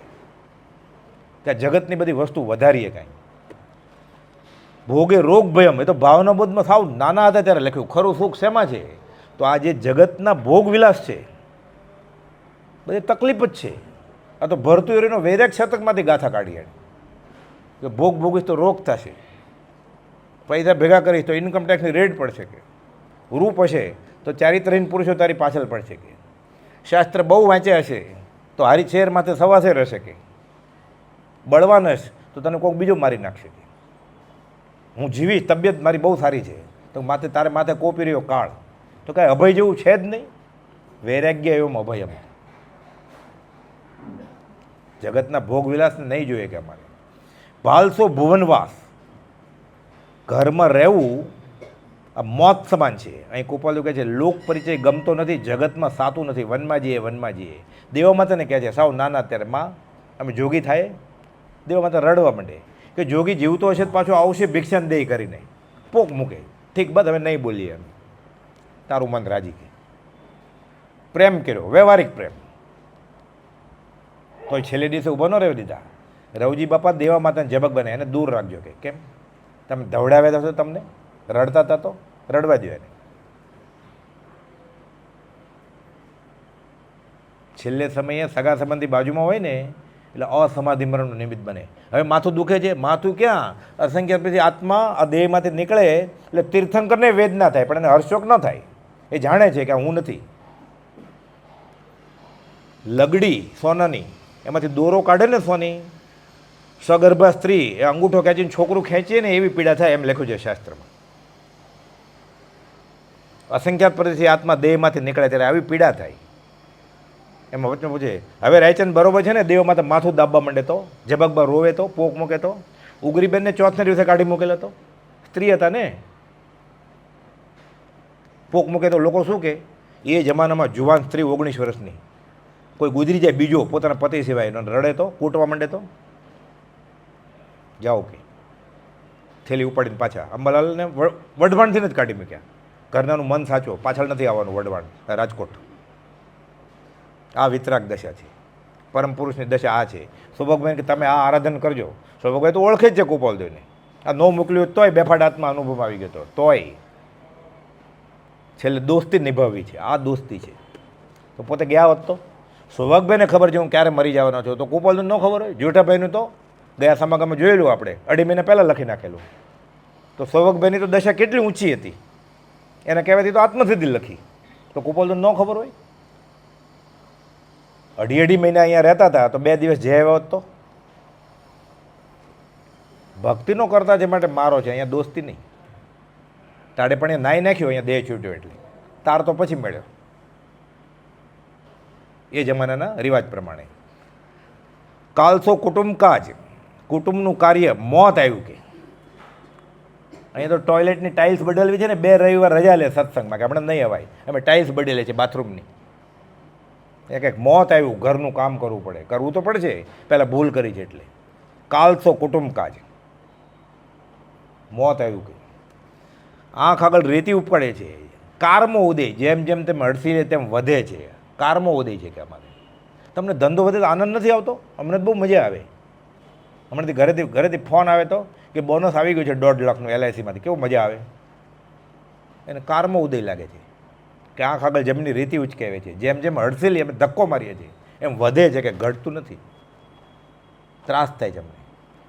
ત્યાં જગતની બધી વસ્તુ વધારીએ કાંઈ. ભોગે રોગ ભયમ, એ તો ભાવના બોધમાં સાવ નાના હતા ત્યારે લખ્યું. ખરું સુખ શેમાં છે? તો આ જે જગતના ભોગ વિલાસ છે બધી તકલીફ જ છે. આ તો ભરતુરીનો વૈરાગ શતકમાંથી ગાથા કાઢી કે ભોગ ભોગીશ તો રોગ થશે, પૈસા ભેગા કરીશ તો ઇન્કમ ટેક્સની રેડ પડશે, કે રૂપ હશે તો ચારિત્રહીન પુરુષો તારી પાછળ પડશે, કે શાસ્ત્ર બહુ વાંચ્યા હશે તો હારી શેર માથે સવાશેર હશે, કે બળવાન હશે તો તને કોઈક બીજો મારી નાખશે, કે હું જીવીશ, તબિયત મારી બહુ સારી છે તો માથે તારે માથે કોપી રહ્યો કાળ, તો કાંઈ અભય જેવું છે જ નહીં. વૈરાગ્ય એવમ અભયમ. જગતના ભોગ વિલાસને નહીં જોઈએ કે અમારે ભાલસો ભુવનવાસ, ઘરમાં રહેવું આ મોત સમાન છે. અહીં કુપાલું કહે છે લોક પરિચય ગમતો નથી, જગતમાં સાતું નથી, વનમાં જઈએ. દેવા માતાને કહે છે સાવ નાના અત્યારે, માં અમે જોગી થાય, દેવા માતા રડવા માંડે કે જોગી જીવતો હશે તો પાછો આવશે ભિક્ષાન દે કરીને પોક મૂકે. ઠીક બસ હવે નહીં બોલીએ એમ, તારું મન રાજી. કે પ્રેમ કર્યો, વ્યવહારિક પ્રેમ, તો છેલ્લે દિવસે ઊભો ન રહેવા દીધા. રવજી બાપા દેવા માતાને જબક બને, એને દૂર રાખજો. કે કેમ? તમે ધવડાવ્યા હતા, તમને રડતા હતા તો રડવા દો એને. છેલ્લે સમયે સગા સંબંધી બાજુમાં હોય ને એટલે અસમાધિ મરણનું નિમિત્ત બને. હવે માથું દુખે છે, માથું ક્યાં? અસંખ્ય પછી આત્મા આ દેહમાંથી નીકળે એટલે તીર્થંકરને વેદના થાય પણ એને હર્ષોક ન થાય. એ જાણે છે કે હું નથી. લગડી સોનાની, એમાંથી દોરો કાઢે ને સોની, સગર્ભા સ્ત્રી એ અંગૂઠો ખેંચીને છોકરું ખેંચીએ ને એવી પીડા થાય એમ લખ્યું છે શાસ્ત્રમાં. અસંખ્યાત પરથી આત્મા દેહમાંથી નીકળે ત્યારે આવી પીડા થાય. એમાં વચમાં પૂછે હવે રાયચંદ બરોબર છે ને, દેવમાં તો માથું દાબવા માંડે તો, જબકબા રોવે તો, પોક મૂકે તો. ઉગરીબેનને ચોથને દિવસે કાઢી મૂકેલો તો, સ્ત્રી હતા ને, પોક મૂકે તો લોકો શું કે એ જમાનામાં જુવાન સ્ત્રી 19 વર્ષની કોઈ ગુજરી જાય બીજો પોતાના પતિ સિવાય રડે તો, કૂટવા માંડે તો જાઓ કે થેલી ઉપાડીને પાછા. અંબાલાલને વઢવાણથી જ કાઢી મૂક્યા. ઘરનાનું મન સાચો, પાછળ નથી આવવાનું વઢવાણ રાજકોટ. આ વિતરાગ દશા છે, પરમ પુરુષની દશા આ છે. સૌભાગભાઈ કે તમે આ આરાધન કરજો. સૌભાગભાઈ તો ઓળખે જ છે કુપાલદેવને. આ ન મોકલ્યું તોય બેફાડ આત્મા અનુભવ આવી ગયો તોય છેલ્લે દોસ્તી નિભાવવી છે. આ દોસ્તી છે. તો પોતે ગયા હોત તો સૌભાગભાઈને ખબર છે હું ક્યારે મરી જવાનો છું, તો કુપાલનું ન ખબર હોય. જેઠાભાઈનું તો ગયા સમાગમમાં જોયેલું આપણે, 2.5 મહિના પહેલાં લખી નાખેલું. તો સૌભાગભાઈની તો દશા કેટલી ઊંચી હતી, એને કહેવાથી તો આત્મસિદ્ધિ લખી. તો કુપાલનું ન ખબર હોય. 2.5 મહિના અહીંયા રહેતા હતા તો 2 દિવસ જઈ આવ્યા હોત તો. ભક્તિનો કરતા છે માટે મારો છે, અહીંયા દોસ્તી નહીં. તાડે પણ એ નાઈ નાખ્યો, અહીંયા દેહ છૂટ્યો એટલે તાર તો પછી મળ્યો એ જમાનાના રિવાજ પ્રમાણે. કાલસો કુટુંબ કાજ, કુટુંબનું કાર્ય મોત આવ્યું. કે અહીંયા તો ટોયલેટની ટાઇલ્સ બદલવી છે ને, 2 રવિવાર રજા લે સત્સંગમાં કે આપણે નહીં અવાય, અમે ટાઇલ્સ બદલે છે બાથરૂમની. એક મોત આવ્યું, ઘરનું કામ કરવું પડે, કરવું તો પડશે, પહેલાં ભૂલ કરી છે એટલે. કાલસો કુટુંબ કાજ, મોત આવ્યું. કે આંખ આગળ રેતી ઉપડે છે. કારમો ઉદય, જેમ જેમ તેમ હડસી લે તેમ વધે છે. કારમો ઉદય છે કે અમારે તમને ધંધો વધે તો આનંદ નથી આવતો? અમને તો બહુ મજા આવે. હમણાંથી ઘરેથી ફોન આવે તો કે બોનસ આવી ગયું છે 1.5 લાખનું LICમાંથી, કેવું મજા આવે. એને કારમો ઉદય લાગે છે કે આંખ આગળ જમની રીતિ ઉચકાવે છે. જેમ જેમ હડસેલી અમે ધક્કો મારીએ છીએ એમ વધે છે, કે ઘટતું નથી. ત્રાસ થાય છે અમને,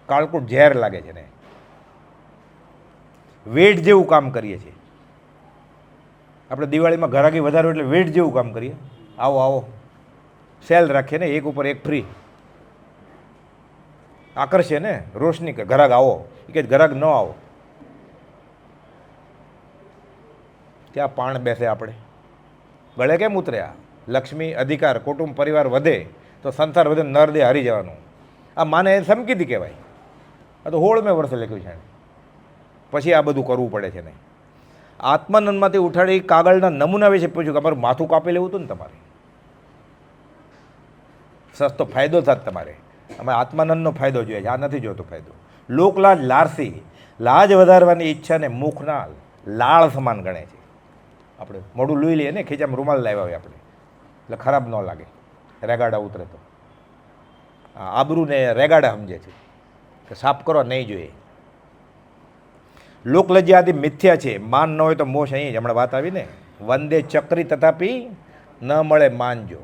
કાળકૂટ ઝેર લાગે છે ને. વેટ જેવું કામ કરીએ છીએ આપણે. દિવાળીમાં ઘરાકી વધારો એટલે વેટ જેવું કામ કરીએ. આવો આવો સેલ રાખીએ ને, 1 ઉપર 1 ફ્રી. આકર્ષે ને રોશની કે ઘરાક આવો, એ કે ઘરાક ન આવો. ત્યાં પાણ બેસે આપણે, ગળે કેમ ઉતર્યા? લક્ષ્મી, અધિકાર, કુટુંબ, પરિવાર વધે તો સંસાર વધે, નરદે હારી જવાનું. આ માને સમકીતી કહેવાય. આ તો 16મે વર્ષે લખ્યું છે. પછી આ બધું કરવું પડે છે ને. આત્માનંદમાંથી ઉઠાડી કાગળના નમૂના વિશે પૂછ્યું કે અમારું માથું કાપી લેવું હતું ને તમારે. સસ્તો ફાયદો થાત તમારે. અમે આત્માનંદનો ફાયદો જોઈએ છે, આ નથી જોતો ફાયદો. લોકલાજ લારસી, લાજ વધારવાની ઈચ્છાને મુખના લાળ સમાન ગણે છે. આપણે મોઢું લૂઈ લઈએ ને, ખીચામાં રૂમાલ લાવ્યા હોય આપણે, એટલે ખરાબ ન લાગે, રેગાડા ઉતરે તો. આબરૂને રેગાડા સમજે છે કે સાફ કરવા નહીં જોઈએ. લોકલજ્જા આદિ મિથ્યા છે, માન ન હોય તો મોશ. અહીં જ હમણાં વાત આવી ને, વંદે ચક્રી તથાપી ન મળે માનજો.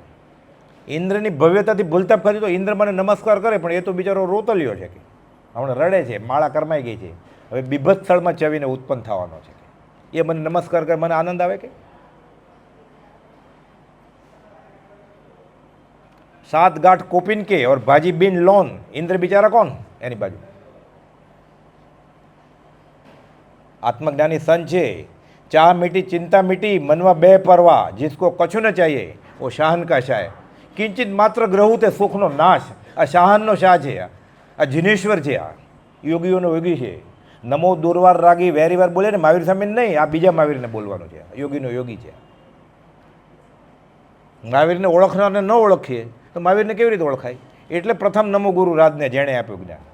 ઇન્દ્રની ભવ્યતાથી ભૂલતા ફરી તો ઇન્દ્ર મને નમસ્કાર કરે, પણ એ તો બિચારો રોતલ્યો છે કે હમણાં રડે છે, માળા કરમાઈ ગઈ છે, હવે બીભત્સ સ્થળમાં ચવીને ઉત્પન્ન થવાનો છે. એ મને નમસ્કાર કરે, મને આનંદ આવે કે? સાત ગાંઠ કોપિન કે ઓર ભાજી બિન લોન, ઇન્દ્ર બિચારા કોણ એની બાજુ? આત્મજ્ઞાની સંત છે. ચાહ મીઠી ચિંતા મીઠી, મનમાં બે પરવા, जिसको કછું ન ચાહીએ वो શાહન કા શાહ. કિંચિત માત્ર ગ્રહુ તે સુખનો નાશ. આ શાહનનો શાહ છે, આ જીનેશ્વર છે, આ યોગીઓનો યોગી છે. નમો દુર્વાર રાગી વેરી વાર બોલે ને મહાવીર સ્વામી નહીં, આ બીજા મહાવીરને બોલવાનું છે. યોગીનો યોગી છે. મહાવીરને ઓળખનારને ન ઓળખીએ તો મહાવીરને કેવી રીતે ઓળખાય? એટલે પ્રથમ નમો ગુરુ રાજને જેણે આપ્યું જ્ઞાન.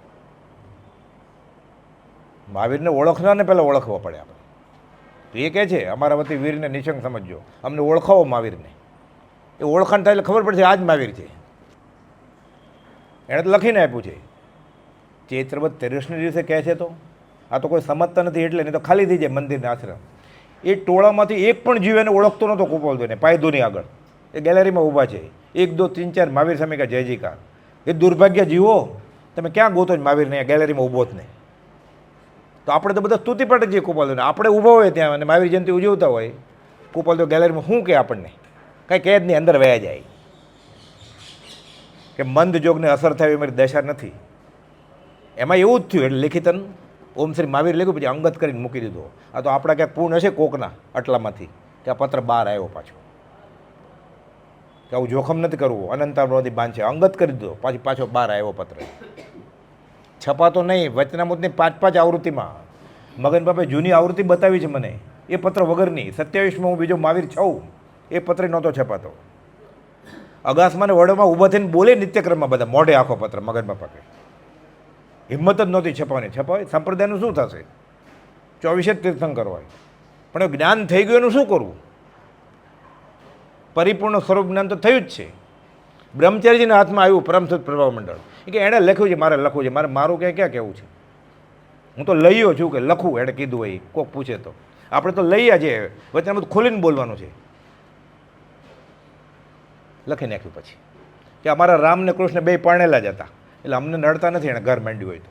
મહાવીરને ઓળખનારને પહેલાં ઓળખવા પડે આપણે. તો એ કહે છે અમારા વતી વીરને નિશંક સમજજો, અમને ઓળખાવો મહાવીરને. એ ઓળખાણ થાય એટલે ખબર પડશે આ જ મહાવીર છે. એણે તો લખીને આપ્યું છે. ચૈત્રવદ 23ને દિવસે કહે છે, તો આ તો કોઈ સમજતા નથી એટલે, નહીં તો ખાલી થઈ જાય મંદિરના આશ્રમ. એ ટોળામાંથી એક પણ જીવ એને ઓળખતો નહોતો કુપોલદોને. પાયધોની આગળ એ ગેલેરીમાં ઊભા છે, 1 2 3 4 મહાવીર સ્વામી કા જય જયકાર. એ દુર્ભાગ્ય જીવો, તમે ક્યાં ગોતો જ મહાવીરને? ગેલેરીમાં ઊભો જ નહીં. તો આપણે તો બધા સ્તુતિ પાઠ જઈએ કુપાલદેવને. આપણે ઊભા હોય ત્યાં અને મહાવીર જયંતિ ઉજવતા હોય, કુપાલદેવ ગેલેરીમાં શું કે આપણને? કાંઈ કહે જ નહીં, અંદર વયા જાય કે મંદ જોગને અસર થાય એ મારી દશા નથી. એમાં એવું જ થયું. એટલે લેખિતન ઓમ શ્રી મહાવીર લખ્યું, પછી અંગત કરીને મૂકી દીધો. આ તો આપણા ક્યાંક પૂર્ણ હશે કોકના આટલામાંથી કે આ પત્ર બહાર આવ્યો પાછો, કે આવું જોખમ નથી કરવું, અનંતાવધિ બાંધ છે, અંગત કરી દીધો. પાછો બહાર આવ્યો પત્ર. છપાતો નહીં, વચનામૃતની 5 આવૃત્તિમાં. મગન બાપે જૂની આવૃત્તિ બતાવી છે મને, એ પત્ર વગરની. 27માં હું બીજો મહાવીર છું, એ પત્ર નહોતો છપાતો. અગાસમાં ને વડોમાં ઊભા થઈને બોલે નિત્યક્રમમાં બધા, મોઢે આખો પત્ર. મગન બાપા કે હિંમત જ નહોતી છપાવવાની. છપાવે સંપ્રદાયનું શું થશે? 24 તીર્થંકર હોય, પણ જ્ઞાન થઈ ગયું એનું શું કરવું? પરિપૂર્ણ સ્વરૂપ જ્ઞાન તો થયું જ છે. બ્રહ્મચારીજીના હાથમાં આવ્યું પરમસુદ પ્રભાવ મંડળ, કે એણે લખ્યું છે, મારે લખવું છે, મારું ક્યાં કહેવું છે? હું તો લઈયો છું કે લખું, એણે કીધું હોય. કોક પૂછે તો આપણે તો લઈએ છીએ, વચ્ચે બધું ખોલીને બોલવાનું છે. લખી નાખ્યું પછી કે અમારા રામ ને કૃષ્ણ 2 પરણેલા જ હતા, એટલે અમને નડતા નથી એણે ઘર માંડ્યું હોય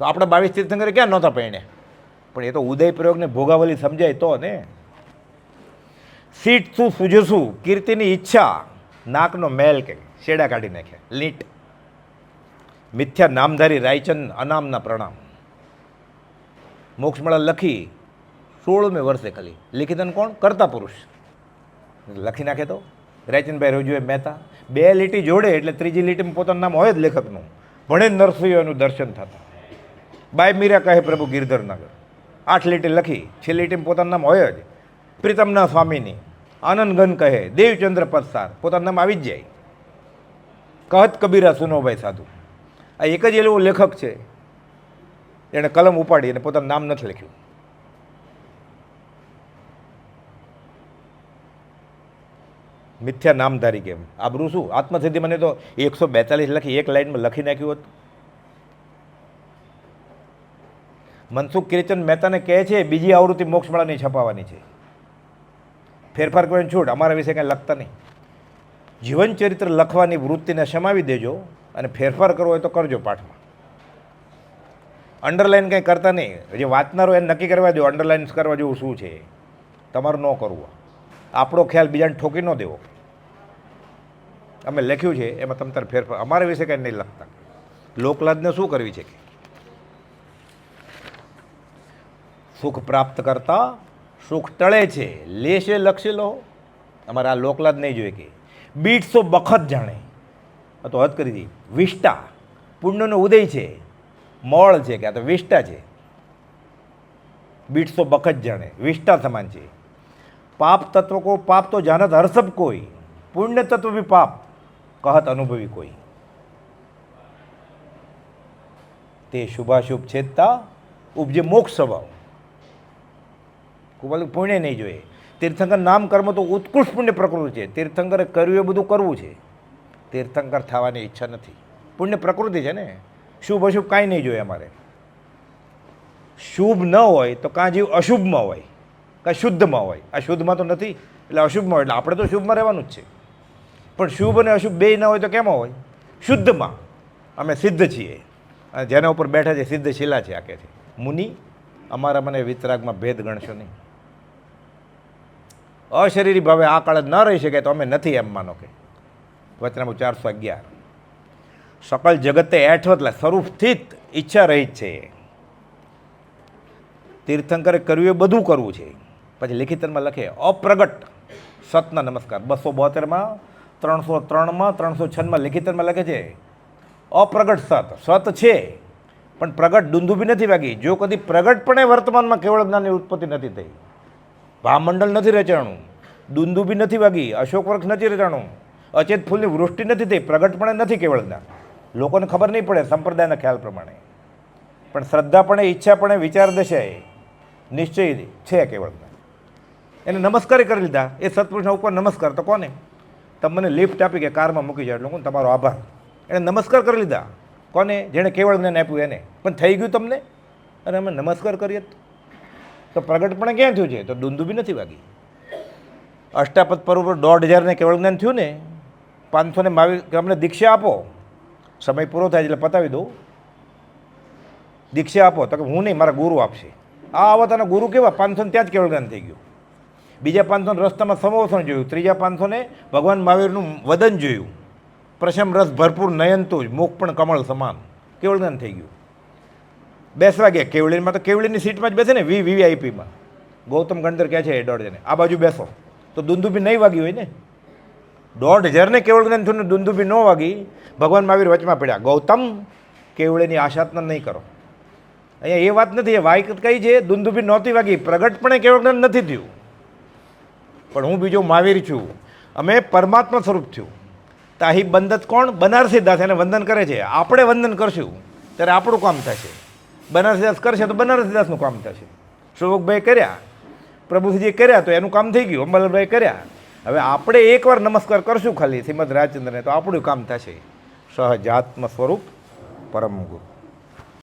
તો આપણા 22 તીર્થંકરે ક્યાં નહોતા પરણ્યા? પણ એ તો ઉદય પ્રયોગને ભોગાવલી સમજાય તો ને. સીટ શું સૂજશું કીર્તિની ઈચ્છા, નાકનો મેલ કે શેડા કાઢી નાખ્યા. લીટ મિથ્યા નામધારી રાયચંદ અનામના પ્રણામ. મોક્ષમાળા લખી 16મે વર્ષે ખાલી. લિખિતન કોણ? કરતા પુરુષ લખી નાખે તો રાયચંદભાઈ રજુએ મહેતા. 2 લીટી જોડે એટલે ત્રીજી લીટીમાં પોતાનું નામ હોય જ લેખકનું. ભણે નરસિંહોનું દર્શન થતા. બાય મીરા કહે પ્રભુ ગિરધરનગર. 8 લીટી લખી, 6 લીટીમાં પોતાનું નામ હોય જ. પ્રીતમના સ્વામીની આનંદગન કહે, દેવચંદ્ર પદસાર, પોતાનું નામ આવી જ જાય. કહત કબીરા સુનોભાઈ સાધુ. આ એક જ એવો લેખક છે એણે કલમ ઉપાડી અને પોતાનું નામ નથી લખ્યું. મિથ્યા નામધારી કેમ? આબરૂ શું? આત્મસિદ્ધિ મને તો 142 લખી, 1 લાઈનમાં લખી નાખ્યું હતું. મનસુખ કિરચંદ મહેતાને કહે છે બીજી આવૃત્તિ મોક્ષમાળાની છપાવવાની છે. ફેરફાર કરીને છૂટ, અમારા વિશે કાંઈ લખતા નહીં. જીવન ચરિત્ર લખવાની વૃત્તિને સમાવી દેજો, અને ફેરફાર કરવો હોય તો કરજો પાઠમાં. અંડરલાઇન કંઈ કરતા નહીં. જે વાંચનારો એને નક્કી કરવા દો અંડરલાઇન કરવા જેવું શું છે. તમારે ન કરવું. આપણો ખ્યાલ બીજાને ઠોકી ન દેવો. અમે લખ્યું છે એમાં તમ તાર ફેરફાર. અમારા વિશે કાંઈ નહીં લખતા. લોકલાજને શું કરવી છે કે સુખ પ્રાપ્ત કરતા સુખ ટળે છે, લેશે લક્ષી લો. અમારે આ લોકલાજ નહીં જોઈએ કે બીટસો બખત જાણે. તો હદ કરી દી. વિષ્ટા પુણ્યનો ઉદય છે, મોળ છે કે આ તો વિષ્ટા છે. બીટસો બખત જાણે, વિષ્ટા સમાન છે. પાપ તત્વ કો પાપ તો જાનત હર સબ કોઈ, પુण्य तत्व भी पाप. કહત અનુભવી કોઈ, તે શુભાશુભ છેદતા ઉપજે મોક્ષ સ્વભાવ. કુપાલ પુણ્ય નહીં જોઈએ. તીર્થંકર નામ કર્મ તો ઉત્કૃષ્ટ પુણ્ય પ્રકૃતિ છે. તીર્થંકરે કર્યું એ બધું કરવું છે. તીર્થંકર થવાની ઈચ્છા નથી. પુણ્ય પ્રકૃતિ છે ને. શુભ અશુભ કાંઈ નહીં જોઈએ અમારે. શુભ ન હોય તો કાં જીવ અશુભમાં હોય, કાં શુદ્ધમાં હોય. આ શુદ્ધમાં તો નથી એટલે અશુભમાં હોય. એટલે આપણે તો શુભમાં રહેવાનું જ છે. પણ શુભ અને અશુભ બે ન હોય તો કેમાં હોય? શુદ્ધમાં. અમે સિદ્ધ છીએ અને જેના ઉપર બેઠા છે સિદ્ધ શિલા છે. આ કહે છે મુનિ અમારા મને વિતરાગમાં ભેદ ગણશો નહીં. અશરીરી ભાવે આ કાળે ન રહી શકે તો અમે નથી એમ માનો. કે વચનામું 411. સકલ જગતે એઠવત એટલે સ્વરૂપથી જ ઈચ્છા રહી જ છે. તીર્થંકરે કર્યું એ બધું કરવું છે. પછી લિખિતમાં લખે અપ્રગટ સતના નમસ્કાર. 272માં 303માં 306માં લિખિતમાં લખે છે અપ્રગટ સત. સત છે પણ પ્રગટ દુંદુભી નથી વાગી. જો કદી પ્રગટપણે વર્તમાનમાં કેવળ જ્ઞાનની ઉત્પત્તિ નથી થઈ, ભામંડળ નથી રચાણું, દુંદુભી નથી વાગી, અશોક વૃક્ષ નથી રચાણું, અચેત ફૂલની વૃષ્ટિ નથી થઈ, પ્રગટપણે નથી કેવળ જ્ઞાન. લોકોને ખબર નહીં પડે સંપ્રદાયના ખ્યાલ પ્રમાણે, પણ શ્રદ્ધાપણે, ઈચ્છાપણે, વિચાર દશાએ નિશ્ચય છે કેવળ જ્ઞાન. એને નમસ્કાર કરી લીધા. એ સત્પુરુષના ઉપર નમસ્કાર તો કોને? તમને લિફ્ટ આપી કે કારમાં મૂકી જાય એટલે તમારો આભાર. એને નમસ્કાર કરી લીધા. કોને? જેણે કેવળ જ્ઞાન આપ્યું એને. પણ થઈ ગયું તમને? અને અમે નમસ્કાર કરીએ તો પ્રગટપણે ક્યાં થયું છે? તો દુંદુભી નથી વાગી. અષ્ટાપદ પર્વ પર 1500 કેવળ જ્ઞાન થયું ને. 522 અમને દીક્ષા આપો. સમય પૂરો થાય એટલે પતાવી દો. દીક્ષા આપો તો કે હું નહીં, મારા ગુરુ આપશે. આ આવતાના ગુરુ કેવા? 500 ત્યાં જ કેવળ જ્ઞાન થઈ ગયું. બીજા 500 રસ્તામાં સમોસણ જોયું. ત્રીજા 500 ભગવાન મહાવીરનું વદન જોયું. પ્રશમ રસ ભરપૂર નયનતું જ, મુખ પણ કમળ સમાન. કેવળ જ્ઞાન થઈ ગયું. બેસવા ગયા કેવળીમાં, તો કેવળીની સીટમાં જ બેસે ને. વીવીઆઈપીમાં ગૌતમ ગણધર કહે છે 1.5 આ બાજુ બેસો તો દુંદુભી નહીં વાગી હોય ને. 1.5 કેવળ જ્ઞાન થયું ને દુંદુભી ન વાગી. ભગવાન મહાવીર વચમાં પડ્યા, ગૌતમ કેવળીની આશાત્ન નહીં કરો. અહીંયા એ વાત નથી. એ વાય કઈ છે? દુંદુભી નહોતી વાગી, પ્રગટપણે કેવળ જ્ઞાન નથી થયું. પણ હું બીજો મહાવીર છું. અમે પરમાત્મા સ્વરૂપ થયું. તાહી બંદત કોણ? બનારસી દાસ એને વંદન કરે છે. આપણે વંદન કરશું ત્યારે આપણું કામ થશે. બનારસી દાસ કરશે તો બનારસી દાસનું કામ થશે. શોભકભાઈ કર્યા, પ્રભુજી કર્યા તો એનું કામ થઈ ગયું. અંબાલાલભાઈ કર્યા. હવે આપણે એકવાર નમસ્કાર કરશું ખાલી શ્રીમદ રાજચંદ્રને તો આપણું કામ થશે. સહજાત્મ સ્વરૂપ પરમ ગુરુ.